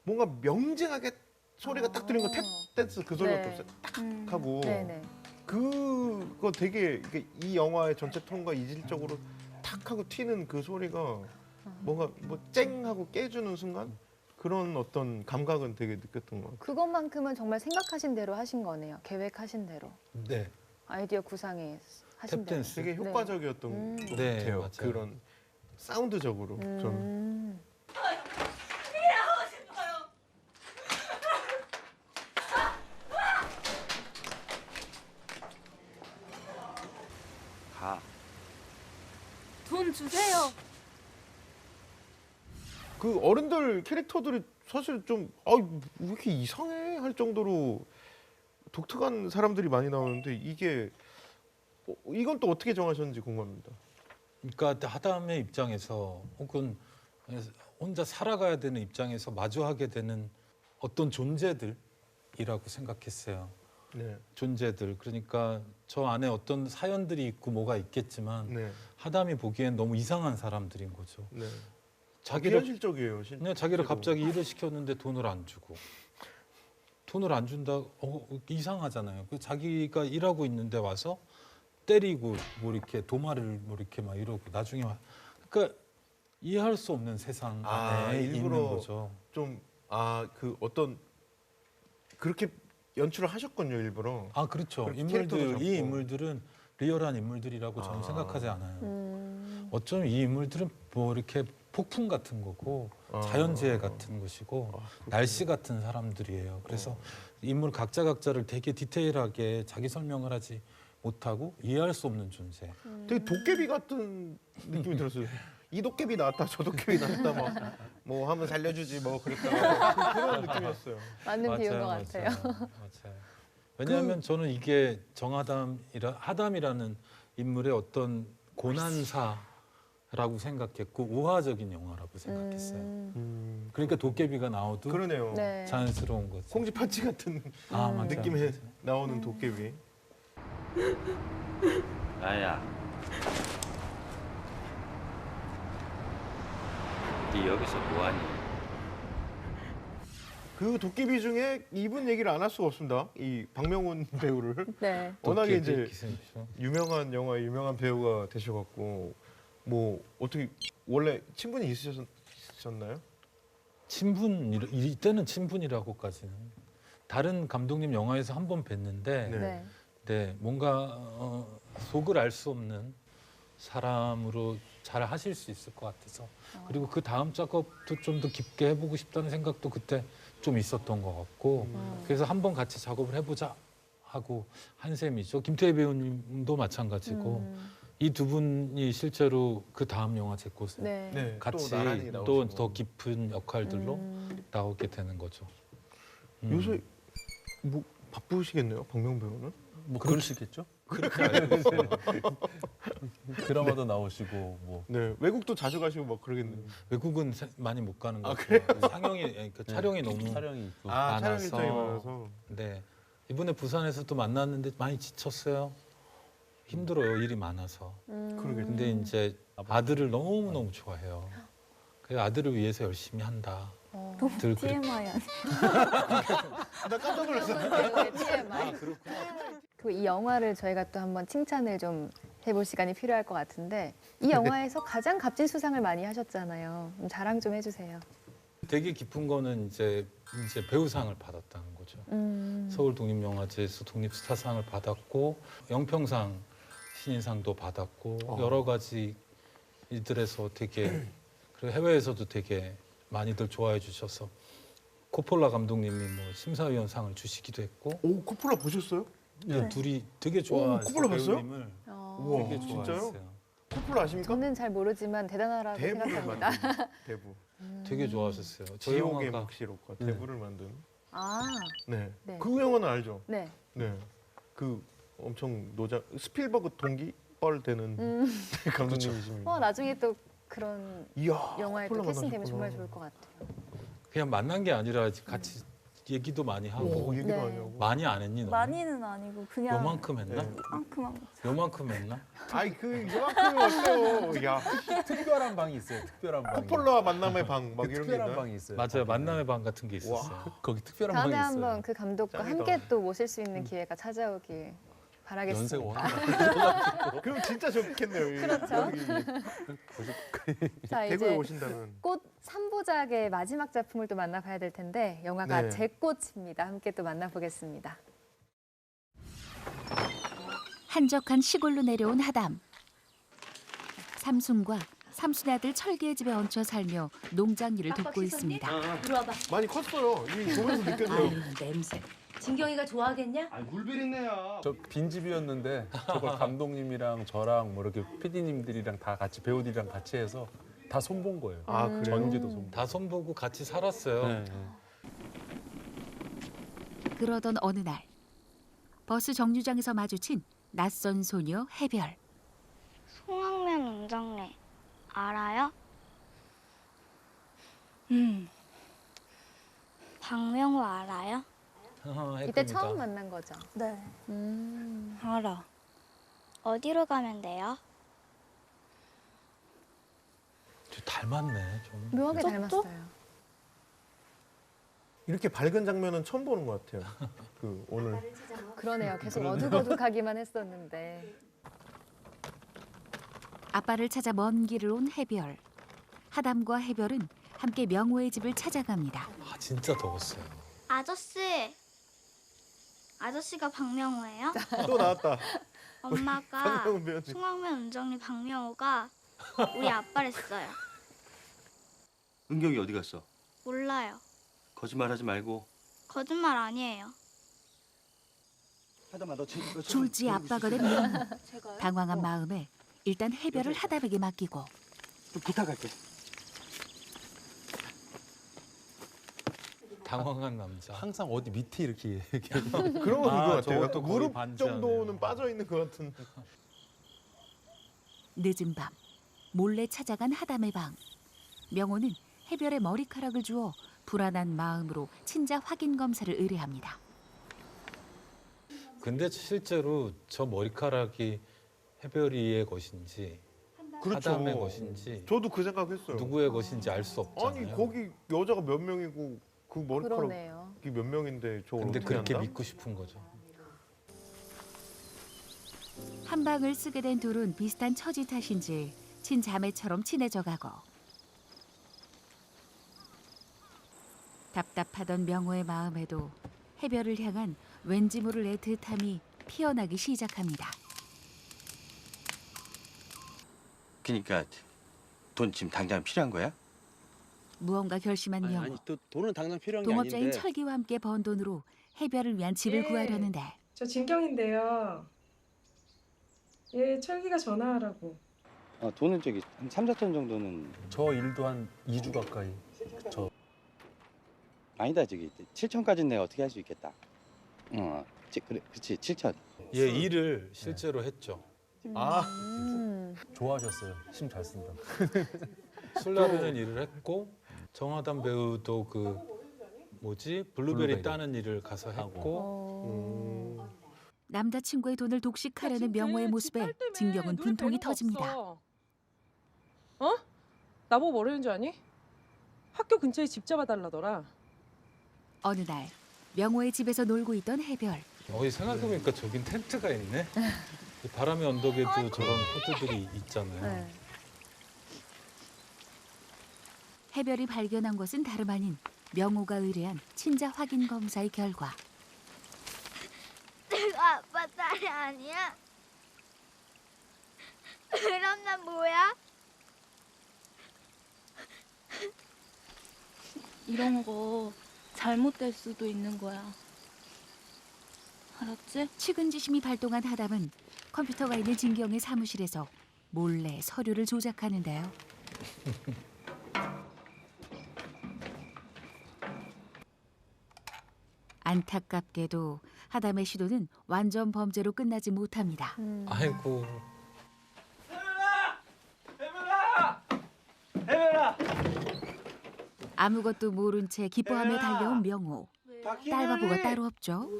뭔가 명징하게 소리가 딱 들리는 거 탭 댄스 그 소리밖에 네. 없어요. 딱 하고 네네. 그거 되게 이게 이 영화의 전체 톤과 이질적으로 탁 하고 튀는 그 소리가 뭔가 뭐 쨍 하고 깨주는 순간 그런 어떤 감각은 되게 느꼈던 것 같아요. 그것만큼은 정말 생각하신 대로 하신 거네요. 계획하신 대로. 네. 아이디어 구상에 하신 대로. 탭댄스. 되게 효과적이었던 것 네, 같아요. 맞아요. 그런 사운드적으로 저는. 음. 가. 돈 주세요. 그 어른들 캐릭터들이 사실 좀 왜 이렇게 이상해 할 정도로 독특한 사람들이 많이 나오는데 이게 이건 또 어떻게 정하셨는지 궁금합니다. 그러니까 하담의 입장에서 혹은 혼자 살아가야 되는 입장에서 마주하게 되는 어떤 존재들이라고 생각했어요. 네. 존재들. 그러니까 저 안에 어떤 사연들이 있고 뭐가 있겠지만 네. 하담이 보기엔 너무 이상한 사람들인 거죠. 네. 자기를 현실적이에요. 그냥 자기를 갑자기 일을 시켰는데 돈을 안 주고 돈을 안 준다 이상하잖아요. 그 자기가 일하고 있는데 와서 때리고 뭐 이렇게 도마를 뭐 이렇게 막 이러고 나중에 그러니까 이해할 수 없는 세상 안에 일부러 있는 거죠. 좀 그 어떤 그렇게 연출을 하셨군요 일부러. 아 그렇죠. 그렇게 캐릭터도 인물들 이 잡고. 인물들은 리얼한 인물들이라고 저는 생각하지 않아요. 음. 어쩌면 이 인물들은 뭐 이렇게 폭풍 같은 거고 자연재해 같은 것이고 날씨 같은 사람들이에요. 그래서 인물 각자를 되게 디테일하게 자기 설명을 하지 못하고 이해할 수 없는 존재. 되게 도깨비 같은 느낌이 들었어요. 이 도깨비 나왔다 저 도깨비 나왔다 뭐 한번 살려주지 뭐 그랬다가 그런 느낌이었어요. 맞는 비유인 것 같아요. 맞아요. 왜냐하면 저는 이게 하담이라는 인물의 어떤 고난사라고 생각했고 우화적인 영화라고 생각했어요. 그러니까 도깨비가 나와도 그러네요. 네. 자연스러운 거죠. 콩쥐팥쥐 같은 맞아요. 느낌에 나오는 도깨비. 나야. 네 여기서 뭐하니? 그 도깨비 중에 이분 얘기를 안 할 수가 없습니다. 이 박명훈 배우를 네. 워낙에 도깨비 이제 기생이죠. 유명한 영화의 유명한 배우가 되셔갖고 뭐 어떻게 원래 친분이 있으셨나요? 친분 이때는 친분이라고까지는 다른 감독님 영화에서 한 번 뵀는데 네. 네. 네, 뭔가 속을 알 수 없는 사람으로 잘 하실 수 있을 것 같아서 그리고 그 다음 작업도 좀 더 깊게 해보고 싶다는 생각도 그때 좀 있었던 것 같고 그래서 한번 같이 작업을 해보자 하고 한 셈이죠. 김태희 배우님도 마찬가지고 이 두 분이 실제로 그 다음 영화 제 꽃에 네. 네. 같이 또 나란히 또 나오시고. 더 깊은 역할들로 나오게 되는 거죠. 요새 뭐 바쁘시겠네요, 박명훈 배우는? 뭐 그러시겠죠? 그렇게 알고 있어요. 드라마도 나오시고 뭐 네, 외국도 자주 가시고 막 그러겠네요. 외국은 많이 못 가는 것 그래요? 같아요. 상영이 그 촬영이 너무 촬영이 있고 촬영 많아서. 일정이 많아서. 네 이번에 부산에서 또 만났는데 많이 지쳤어요. 힘들어요 일이 많아서. 그러겠죠. 근데 이제 아들을 너무 너무 좋아해요. 그 아들을 위해서 열심히 한다. 늘 그랬- TMI 아니에요? 나 깜짝 놀랐어요. TMI. 그 이 영화를 저희가 또 한번 칭찬을 좀 해볼 시간이 필요할 것 같은데 이 영화에서 가장 값진 수상을 많이 하셨잖아요. 자랑 좀 해주세요. 되게 깊은 거는 이제 이제 배우상을 받았다는 거죠. 서울 독립영화제에서 독립스타상을 받았고 영평상 신인상도 받았고 여러 가지 이들에서 되게 그리고 해외에서도 되게 많이들 좋아해 주셔서 코폴라 감독님이 뭐 심사위원상을 주시기도 했고. 오, 코폴라 보셨어요? 네. 둘이 되게 좋아해서 코폴라 봤어요? 배우님을 우와, 되게 진짜요? 좋아했어요. 코폴라 아십니까? 저는 잘 모르지만 대단하라고 대부를 생각합니다. 만든 대부. 되게 좋아하셨어요. 저 지옥의 영화가 묵시록과 대부를 만든. 아, 네. 네. 그 영화는 알죠? 네. 네. 그 엄청 노장 스필버그 동기뻘 되는 감독님이십니다. 나중에 또 그런 이야, 영화에 또 코폴라 캐스팅되면 만나셨구나. 정말 좋을 것 같아요. 그냥 만난 게 아니라 같이 얘기도 많이 하고 오, 얘기도 네. 많이 하고. 많이 안 했니 너? 많이는 아니고 그냥 요만큼 했나? 네. 이만큼만. 요만큼 했나? 아이 그 이만큼이 어때요? 야, 특별한 방이 있어요. 특별한 방. 코폴라 만남의 방 막 이런 게 특별한 있나요? 방이 있어요. 맞아요. 만남의 방 같은 게 있었어요. 와, 거기 특별한 다음에 방이 있어요. 한번 그 감독과 짱이다. 함께 또 모실 수 있는 기회가 찾아오길 연세가 바라겠습니다. 워낙 그럼 진짜 좋겠네요. 그렇죠. 여기 자, 대구에 이제 오신다면. 꽃 3부작의 마지막 작품을 또 만나봐야 될 텐데 영화가 네. 제 꽃입니다. 함께 또 만나보겠습니다. 한적한 시골로 내려온 하담. 삼순과 삼순의 아들 철기의 집에 얹혀 살며 농장 일을 돕고 있습니다. 들어와봐. 많이 컸어요. 이 보면서 느껴져요. 아유 냄새. 진경이가 좋아하겠냐? 아, 물 비린내야. 저 빈집이었는데 저걸 감독님이랑 저랑 뭐 이렇게 PD님들이랑 다 같이 배우들이랑 같이 해서 다 손본 거예요. 아, 그래요? 전기도 손. 다 손보고 같이 살았어요. 네. 그러던 어느 날 버스 정류장에서 마주친 낯선 소녀 해별. 송학면 운정래 알아요? 박명호 알아요? 이때 처음 만난 거죠? 네. 알아. 어디로 가면 돼요? 저 닮았네 좀. 묘하게 또? 닮았어요. 이렇게 밝은 장면은 처음 보는 것 같아요. 그 오늘 그러네요. 계속 어둑어둑하기만 했었는데. 아빠를 찾아 먼 길을 온 해별. 하담과 해별은 함께 명호의 집을 찾아갑니다. 아 진짜 더웠어요. 아저씨. 아저씨가 박명호예요? 또 나왔다. 엄마가 박명호 배우님. 송학면 운정래 박명호가 우리 아빠랬어요. 은경이 어디 갔어? 몰라요. 거짓말하지 말고. 거짓말 아니에요. 하다마 너 졸지 아빠가 된 명호. 당황한 마음에 일단 해별을 하담에게 맡기고 좀 부탁할게. 당황한 남자. 항상 어디 밑에 이렇게 그런 건 그거 같아요. 저것도 약간 거의 무릎 반지하네요. 정도는 빠져 있는 것 같은. 늦은 밤 몰래 찾아간 하담의 방. 명호는 해별의 머리카락을 주워 불안한 마음으로 친자 확인 검사를 의뢰합니다. 근데 실제로 저 머리카락이 해별이의 것인지 그렇죠. 하담의 것인지 저도 그 생각했어요. 누구의 것인지 알 수 없잖아요. 아니 거기 여자가 몇 명이고 그 머리카락이 그러네요. 몇 명인데 저걸 근데 어떻게 그렇게 한다? 믿고 싶은 거죠. 한 방을 쓰게 된 둘은 비슷한 처지 탓인지 친자매처럼 친해져 가고 답답하던 명호의 마음에도 해별을 향한 왠지 모를 애틋함이 피어나기 시작합니다. 그러니까 돈 지금 당장 필요한 거야? 무언가 결심한 명호. 아니 또 돈은 당장 필요한 게 동업자인 아닌데. 철기와 함께 번 돈으로 해별을 위한 집을 구하려는데 저 진경인데요. 예, 철기가 전화하라고. 돈은 저기 한 3, 4천 정도는 저 일도 한 2주 가까이. 저 아니다. 저기 7천까지는 내가 어떻게 할 수 있겠다. 그래, 그렇지 7천. 얘 일을 실제로 했죠. 아 좋아하셨어요. 힘 잘 쓴다. 술 나르는 일을 했고 정하담 배우도 그 뭐지 블루베리 따는 일을 가서 했고 남자친구의 돈을 독식하려는 명호의 모습에 진경은 분통이 터집니다. 어? 나보고 뭐라는 줄 아니? 학교 근처에 집 잡아달라더라. 어느 날 명호의 집에서 놀고 있던 해별. 생각해보니까 저긴 텐트가 있네. 이 바람의 언덕에도 저런 코트들이 있잖아요. 네. 해별이 발견한 것은 다름 아닌 명호가 의뢰한 친자 확인 검사의 결과 내가 아빠 딸이 아니야? 그럼 난 뭐야? 이런 거 잘못될 수도 있는 거야. 알았지? 측은지심이 발동한 하담은 컴퓨터가 있는 진경의 사무실에서 몰래 서류를 조작하는데요. 안타깝게도 하담의 시도는 완전 범죄로 끝나지 못합니다. 아이고. 아무것도 모른 채 기뻐하며 달려온 명호. 딸바보가 따로 없죠.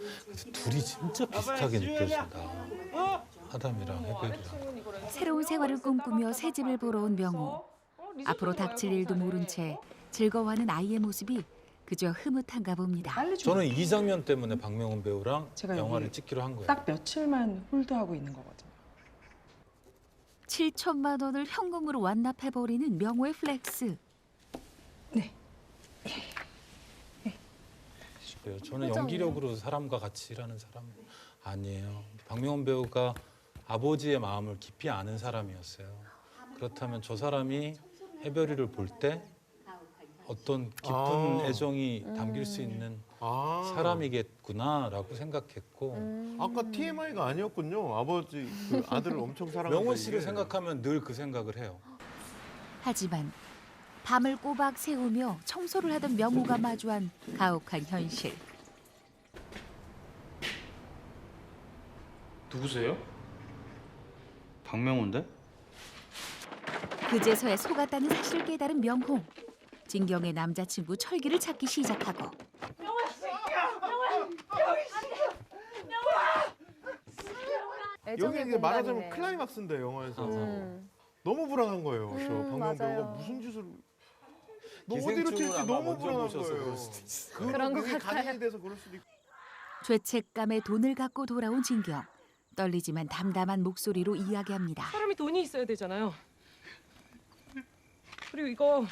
둘이 진짜 비슷하게 느껴진다. 하담이랑 해별이랑. 새로운 생활을 꿈꾸며 새 집을 보러 온 명호. 앞으로 닥칠 일도 모른 채 즐거워하는 아이의 모습이 그저 흐뭇한가 봅니다. 저는 이 장면 때문에 박명훈 배우랑 제가 영화를 여기 찍기로 한 거예요. 딱 며칠만 홀드하고 있는 거거든요. 7천만 원을 현금으로 완납해버리는 명호의 플렉스. 그래요. 저는 연기력으로 사람과 같이 일하는 사람 아니에요. 박명훈 배우가 아버지의 마음을 깊이 아는 사람이었어요. 그렇다면 저 사람이 해별이를 볼 때 어떤 깊은 애정이 담길 수 있는 사람이겠구나라고 생각했고 아까 TMI가 아니었군요. 아버지 그 아들을 엄청 사랑한다. 명호 씨를 이게. 생각하면 늘 그 생각을 해요. 하지만 밤을 꼬박 새우며 청소를 하던 명호가 마주한 가혹한 현실. 누구세요? 박명훈데? 그제서야 속았다는 사실을 깨달은 명호. 진경의 남자친구 철기를 찾기 시작하고 여기 이게 말하자면 클라이막스인데 영화에서 너무 불안한 거예요. 저 박명훈 배우가 무슨 짓을 너 어디로 튈지 너무 불안한 거예요. 그런 것 같아요. 간인이 돼서 그럴 수도 있고. 죄책감에 돈을 갖고 돌아온 진경. 떨리지만 담담한 목소리로 이야기합니다. 사람이 돈이 있어야 되잖아요. 그리고 이거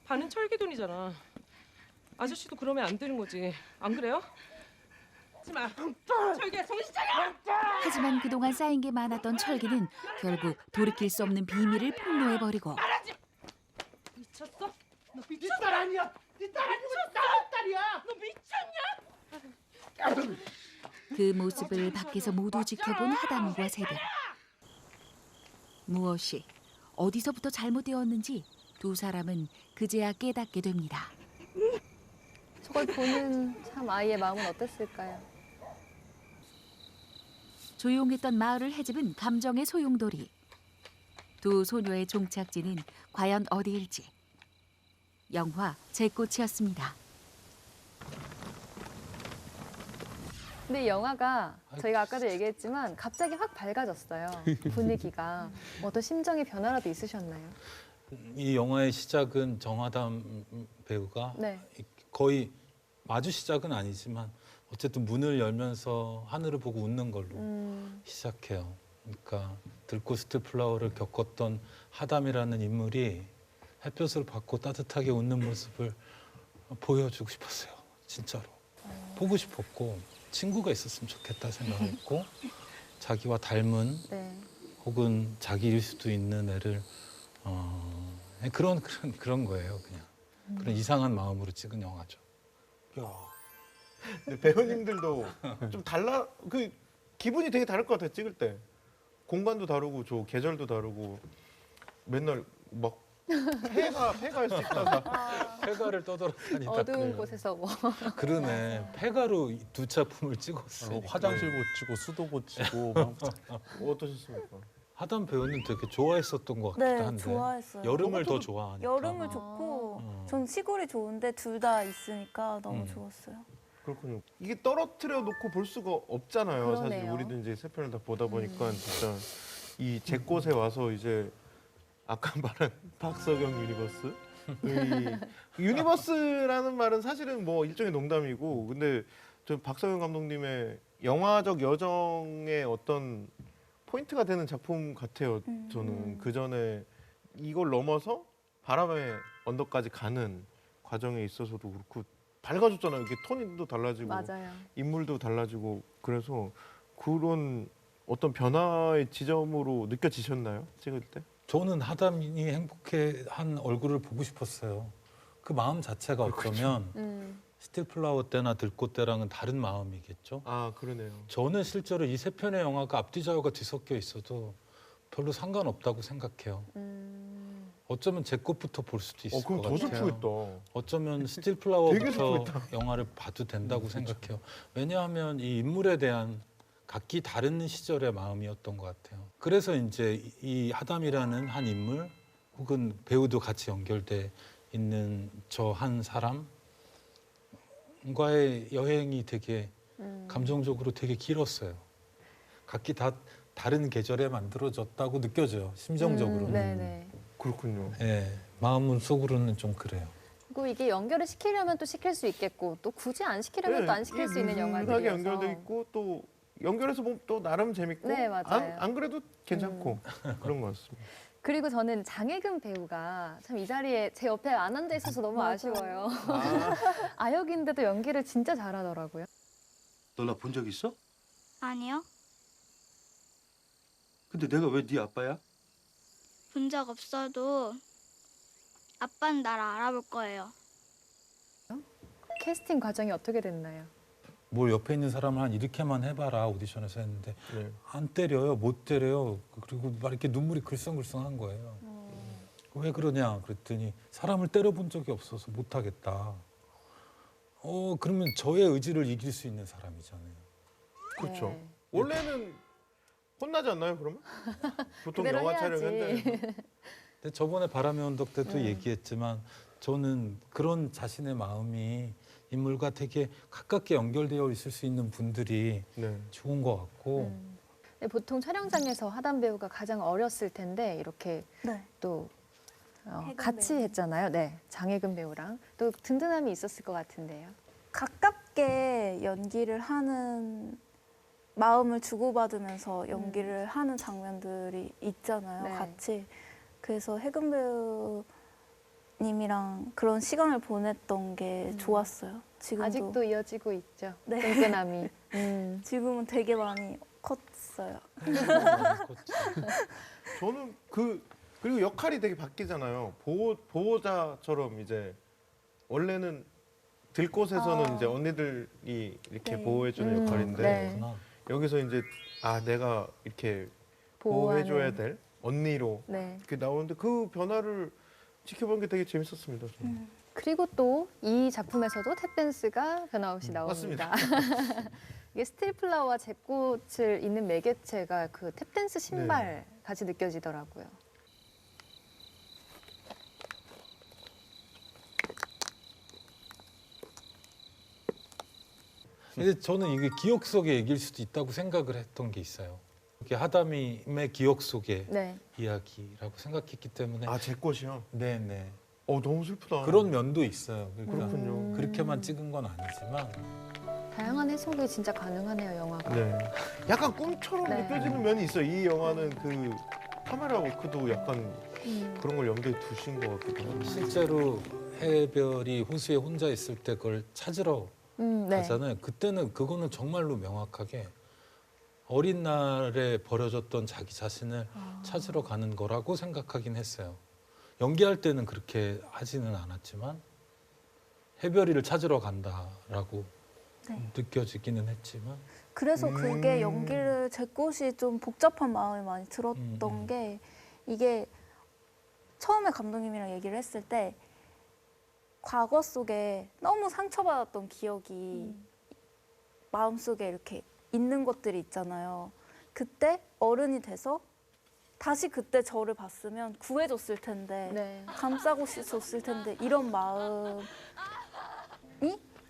반은 철기 돈이잖아. 아저씨도 그러면 안 되는 거지. 안 그래요? 하지 마. 철기야, 정신 차려! 하지만 그동안 쌓인 게 많았던 철기는 결국 돌이킬 수 없는 비밀을 폭로해버리고 미쳤어? 너 네 미쳤어? 딸 아니야. 네 딸 아니고 내 딸이야. 너 미쳤냐? 그 모습을 밖에서 모두 지켜본 하담과 새벽. 무엇이 어디서부터 잘못되었는지 두 사람은 그제야 깨닫게 됩니다. 저걸 보는 참 아이의 마음은 어땠을까요? 조용했던 마을을 헤집은 감정의 소용돌이. 두 소녀의 종착지는 과연 어디일지. 영화 제 꽃이었습니다. 근데 이 영화가 저희가 아까도 얘기했지만 갑자기 확 밝아졌어요. 분위기가. 어떤 심정의 변화라도 있으셨나요? 이 영화의 시작은 정하담 배우가 네. 거의 마주 시작은 아니지만 어쨌든 문을 열면서 하늘을 보고 웃는 걸로 시작해요. 그러니까 들꽃 스틸 플라워를 겪었던 하담이라는 인물이 햇볕을 받고 따뜻하게 웃는 모습을 보여주고 싶었어요. 진짜로. 보고 싶었고 친구가 있었으면 좋겠다 생각했고 자기와 닮은 네. 혹은 자기일 수도 있는 애를 그런 거예요. 그냥 그런 이상한 마음으로 찍은 영화죠. 야. 근데 배우님들도 좀 달라 그 기분이 되게 다를 것 같아요. 찍을 때 공간도 다르고 저 계절도 다르고 맨날 막 폐가할 수 있다가 폐가를 떠돌아다니다. 어두운 곳에서 뭐. 그러네. 폐가로 두 작품을 찍었어요. 화장실 고치고 수도 고치고 막. 어떠셨습니까? 하담 배우는 되게 좋아했었던 것 같기도 네, 한데 좋아했어요. 여름을 더 좋아하니까. 여름을 좋고 전 시골이 좋은데 둘 다 있으니까 너무 좋았어요. 그렇군요. 이게 떨어뜨려 놓고 볼 수가 없잖아요. 사실 그러네요. 우리도 이제 세 편을 다 보다 보니까 진짜 이 제 곳에 와서 이제 아까 말한 박석영 유니버스 이 유니버스라는 말은 사실은 뭐 일종의 농담이고 근데 저 박석영 감독님의 영화적 여정의 어떤 포인트가 되는 작품 같아요. 저는 그 전에 이걸 넘어서 바람의 언덕까지 가는 과정에 있어서도 그렇고 밝아졌잖아요. 이게 톤도 달라지고 맞아요. 인물도 달라지고 그래서 그런 어떤 변화의 지점으로 느껴지셨나요? 찍을 때? 저는 하담이 행복한 얼굴을 보고 싶었어요. 그 마음 자체가 어쩌면 스틸플라워 때나 들꽃 때랑은 다른 마음이겠죠. 아 그러네요. 저는 실제로 이 세 편의 영화가 앞뒤좌우가 뒤섞여 있어도 별로 상관없다고 생각해요. 어쩌면 제 것부터 볼 수도 있을 그럼 것 더 같아요. 슬프겠다. 어쩌면 되게 스틸플라워부터 슬프겠다. 영화를 봐도 된다고 생각해요. 왜냐하면 이 인물에 대한 각기 다른 시절의 마음이었던 것 같아요. 그래서 이제 이 하담이라는 한 인물 혹은 배우도 같이 연결돼 있는 저 한 사람과의 여행이 되게 감정적으로 되게 길었어요. 각기 다 다른 계절에 만들어졌다고 느껴져요. 심정적으로는. 네네. 그렇군요. 예, 마음 속으로는 좀 그래요. 그리고 이게 연결을 시키려면 또 시킬 수 있겠고 또 굳이 안 시키려면 또 안 시킬 수 있는 유일하게 영화들이어서. 연결돼 있고 또 연결해서 보면 또 나름 재밌고 네, 맞아요. 안 그래도 괜찮고 그런 것 같습니다. 그리고 저는 장혜금 배우가 참 이 자리에 제 옆에 안 앉아 있어서 너무 아쉬워요. 아역인데도 연기를 진짜 잘하더라고요. 너 나 본 적 있어? 아니요. 근데 내가 왜 네 아빠야? 본 적 없어도 아빠는 나를 알아볼 거예요. 캐스팅 과정이 어떻게 됐나요? 뭘 옆에 있는 사람을 한 이렇게만 해봐라 오디션에서 했는데 네. 안 때려요, 못 때려요. 그리고 막 이렇게 눈물이 글썽글썽한 거예요. 왜 그러냐 그랬더니 사람을 때려본 적이 없어서 못하겠다. 그러면 저의 의지를 이길 수 있는 사람이잖아요. 그렇죠. 네. 원래는 혼나지 않나요, 그러면? 보통 그대로 영화 해야지. 촬영할 때. 근데 저번에 바람의 언덕 때도 얘기했지만 저는 그런 자신의 마음이 인물과 되게 가깝게 연결되어 있을 수 있는 분들이 네. 좋은 것 같고 근데 보통 촬영장에서 하담 배우가 가장 어렸을 텐데 이렇게 네. 또 혜금 같이 배우. 했잖아요. 네, 장혜금 배우랑 또 든든함이 있었을 것 같은데요. 가깝게 연기를 하는 마음을 주고받으면서 연기를 하는 장면들이 있잖아요. 네. 같이. 그래서 혜금 배우님이랑 그런 시간을 보냈던 게 좋았어요. 지금도. 아직도 이어지고 있죠. 네. 끈끈함이. 지금은 되게 많이 컸어요. 저는 그리고 역할이 되게 바뀌잖아요. 보호자처럼 이제 원래는 들꽃에서는 이제 언니들이 이렇게 네. 보호해주는 역할인데 네. 여기서 이제 내가 이렇게 보호해줘야 될 언니로 네. 이렇게 나오는데 그 변화를 지켜보는 게 되게 재밌었습니다. 저는. 그리고 또 이 작품에서도 탭댄스가 변함없이 나옵니다. 이게 스틸플라워와 잿꽃을 잇는 매개체가 그 탭댄스 신발 같이 느껴지더라고요. 근데 저는 이게 기억 속의 얘기일 수도 있다고 생각을 했던 게 있어요. 이게 하담임의 기억 속의 네. 이야기라고 생각했기 때문에 잿꽃이요? 네네. 너무 슬프다. 그런 면도 있어요. 그러니까 그렇군요. 그렇게만 찍은 건 아니지만 다양한 해석이 진짜 가능하네요, 영화가. 네. 약간 꿈처럼 네. 느껴지는 면이 있어요. 이 영화는 그 카메라 워크도 약간 그런 걸 염두에 두신 것 같기도 하고. 실제로 해별이 호수에 혼자 있을 때 그걸 찾으러 네. 가잖아요. 그때는 그거는 정말로 명확하게 어린 날에 버려졌던 자기 자신을 찾으러 가는 거라고 생각하긴 했어요. 연기할 때는 그렇게 하지는 않았지만 해별이를 찾으러 간다라고 느껴지기는 했지만 그래서 그게 연기를 잿꽃이 좀 복잡한 마음이 많이 들었던 게 이게 처음에 감독님이랑 얘기를 했을 때 과거 속에 너무 상처받았던 기억이 마음속에 이렇게 있는 것들이 있잖아요. 그때 어른이 돼서 다시 그때 저를 봤으면 구해줬을 텐데 감싸고 줬을 텐데 이런 마음이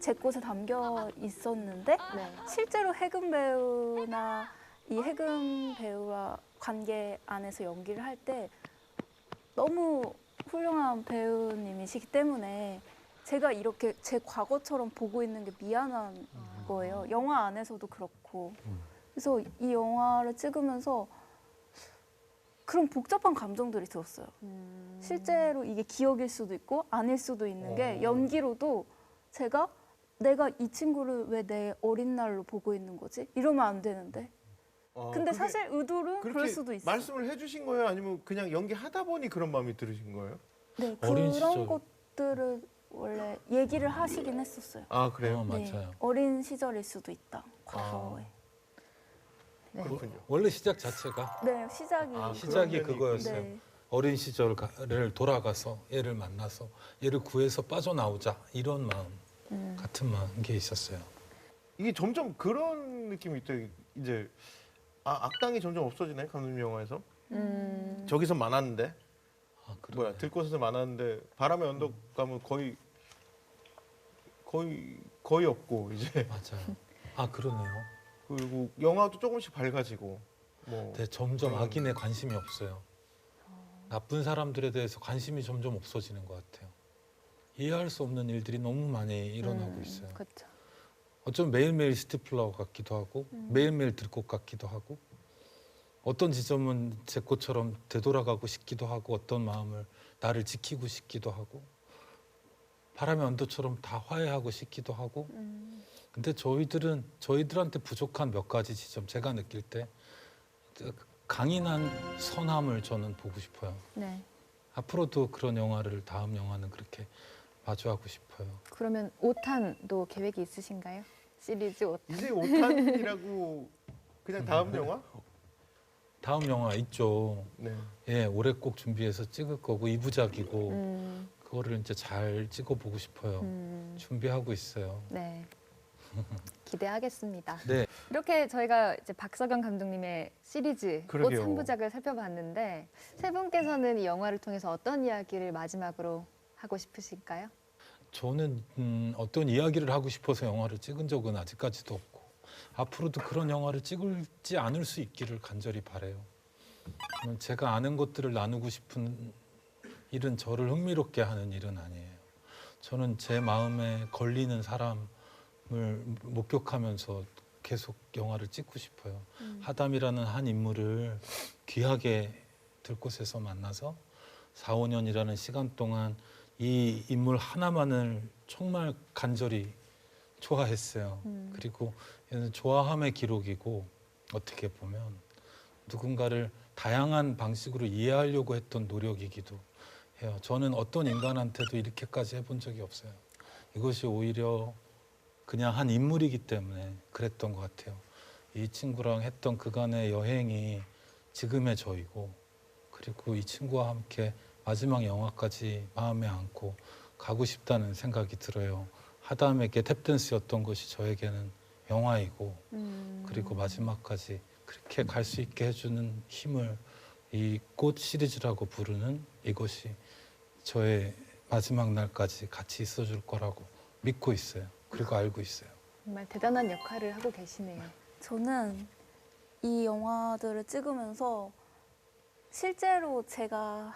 잿꽃에 담겨 있었는데 실제로 혜금 배우나 이 혜금 배우와 관계 안에서 연기를 할 때 너무 훌륭한 배우님이시기 때문에 제가 이렇게 제 과거처럼 보고 있는 게 미안한 거예요. 영화 안에서도 그렇고. 그래서 이 영화를 찍으면서 그런 복잡한 감정들이 들었어요. 실제로 이게 기억일 수도 있고 아닐 수도 있는 게 연기로도 내가 이 친구를 왜 내 어린 날로 보고 있는 거지? 이러면 안 되는데. 근데 사실 의도로 그럴 수도 있어요. 말씀을 해주신 거예요? 아니면 그냥 연기하다 보니 그런 마음이 들으신 거예요? 네, 어린 그런 시절. 것들을 원래 얘기를 하시긴 했었어요. 아 그래요? 네, 맞아요. 어린 시절일 수도 있다. 과거에. 네. 그렇군요. 원래 시작 자체가 네, 시작이 그거였어요. 네. 어린 시절을 돌아가서 얘를 만나서 얘를 구해서 빠져나오자 이런 마음 같은 마음 게 있었어요. 이게 점점 그런 느낌이 있다. 이제 악당이 점점 없어지네 감독님 영화에서. 저기서 많았는데 뭐야 들꽃에서 많았는데 바람의 언덕 가면 거의 없고 이제. 맞아요. 아 그러네요. 그리고 영화도 조금씩 밝아지고. 네, 점점 악인에 관심이 없어요. 나쁜 사람들에 대해서 관심이 점점 없어지는 것 같아요. 이해할 수 없는 일들이 너무 많이 일어나고 있어요. 그렇죠. 어쩌면 매일매일 스티플라워 같기도 하고 매일매일 들꽃 같기도 하고 어떤 지점은 제 꽃처럼 되돌아가고 싶기도 하고 어떤 마음을 나를 지키고 싶기도 하고 바람의 언덕처럼 다 화해하고 싶기도 하고 근데 저희들한테 부족한 몇 가지 지점 제가 느낄 때 강인한 선함을 저는 보고 싶어요. 네. 앞으로도 그런 영화를 다음 영화는 그렇게 마주하고 싶어요. 그러면 5탄도 계획이 있으신가요? 시리즈 5탄. 이제 5탄이라고 그냥 다음 영화? 다음 영화 있죠. 네. 예, 올해 꼭 준비해서 찍을 거고 2부작이고 그거를 이제 잘 찍어보고 싶어요. 준비하고 있어요. 네. 기대하겠습니다. 네. 이렇게 저희가 이제 박석영 감독님의 시리즈 꽃 그러게요. 3부작을 살펴봤는데 세 분께서는 이 영화를 통해서 어떤 이야기를 마지막으로 하고 싶으실까요? 저는 어떤 이야기를 하고 싶어서 영화를 찍은 적은 아직까지도 없고 앞으로도 그런 영화를 찍지 않을 수 있기를 간절히 바라요. 제가 아는 것들을 나누고 싶은 일은 저를 흥미롭게 하는 일은 아니에요. 저는 제 마음에 걸리는 사람을 목격하면서 계속 영화를 찍고 싶어요. 하담이라는 한 인물을 귀하게 들곳에서 만나서 4, 5년이라는 시간 동안 이 인물 하나만을 정말 간절히 좋아했어요. 그리고 얘는 좋아함의 기록이고 어떻게 보면 누군가를 다양한 방식으로 이해하려고 했던 노력이기도 해요. 저는 어떤 인간한테도 이렇게까지 해본 적이 없어요. 이것이 오히려 그냥 한 인물이기 때문에 그랬던 것 같아요. 이 친구랑 했던 그간의 여행이 지금의 저이고 그리고 이 친구와 함께 마지막 영화까지 마음에 안고 가고 싶다는 생각이 들어요. 하담에게 탭댄스였던 것이 저에게는 영화이고 그리고 마지막까지 그렇게 갈 수 있게 해주는 힘을 이 꽃 시리즈라고 부르는 이것이 저의 마지막 날까지 같이 있어줄 거라고 믿고 있어요. 그리고 알고 있어요. 정말 대단한 역할을 하고 계시네요. 저는 이 영화들을 찍으면서 실제로 제가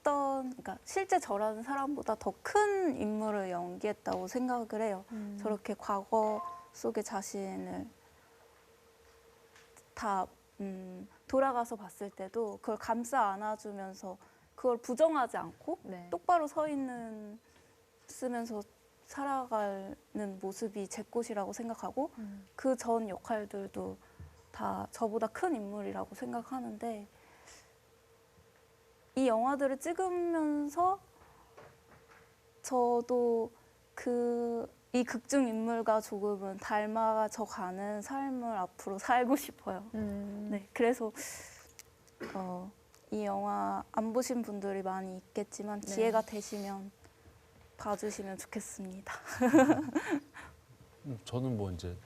그러니까 실제 저라는 사람보다 더 큰 인물을 연기했다고 생각을 해요. 저렇게 과거 속의 자신을 다 돌아가서 봤을 때도 그걸 감싸 안아주면서 그걸 부정하지 않고 네. 똑바로 쓰면서 살아가는 모습이 제 꽃이라고 생각하고 그 전 역할들도 다 저보다 큰 인물이라고 생각하는데 이 영화들을 찍으면서 저도 이 극중 인물과 조금은 닮아져 가는 삶을 앞으로 살고 싶어요. 네, 그래서 이 영화 안 보신 분들이 많이 있겠지만 기회가 되시면 봐주시면 좋겠습니다. 저는 뭐 이제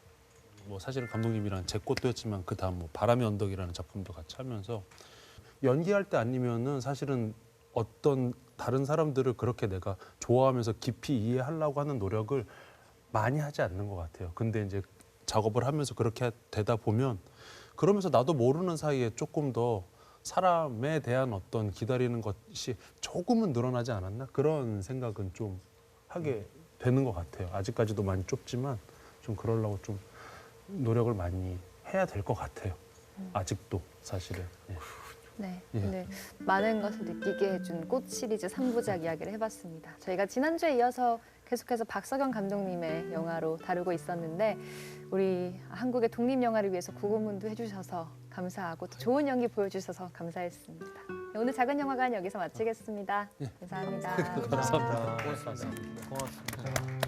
사실은 감독님이랑 제 꽃도 했지만 그 다음 바람의 언덕이라는 작품도 같이 하면서 연기할 때 아니면은 사실은 어떤 다른 사람들을 그렇게 내가 좋아하면서 깊이 이해하려고 하는 노력을 많이 하지 않는 것 같아요. 근데 이제 작업을 하면서 그렇게 되다 보면 그러면서 나도 모르는 사이에 조금 더 사람에 대한 어떤 기다리는 것이 조금은 늘어나지 않았나? 그런 생각은 좀 하게 되는 것 같아요. 아직까지도 많이 좁지만 좀 그러려고 좀 노력을 많이 해야 될 것 같아요. 아직도 사실은. 예. 네, 예. 오늘 많은 것을 느끼게 해준 꽃 시리즈 3부작 이야기를 해봤습니다. 저희가 지난주에 이어서 계속해서 박석영 감독님의 영화로 다루고 있었는데 우리 한국의 독립영화를 위해서 구고문도 해주셔서 감사하고 또 좋은 연기 보여주셔서 감사했습니다. 네, 오늘 작은 영화관 여기서 마치겠습니다. 감사합니다. 감사합니다. 고맙습니다. 고맙습니다.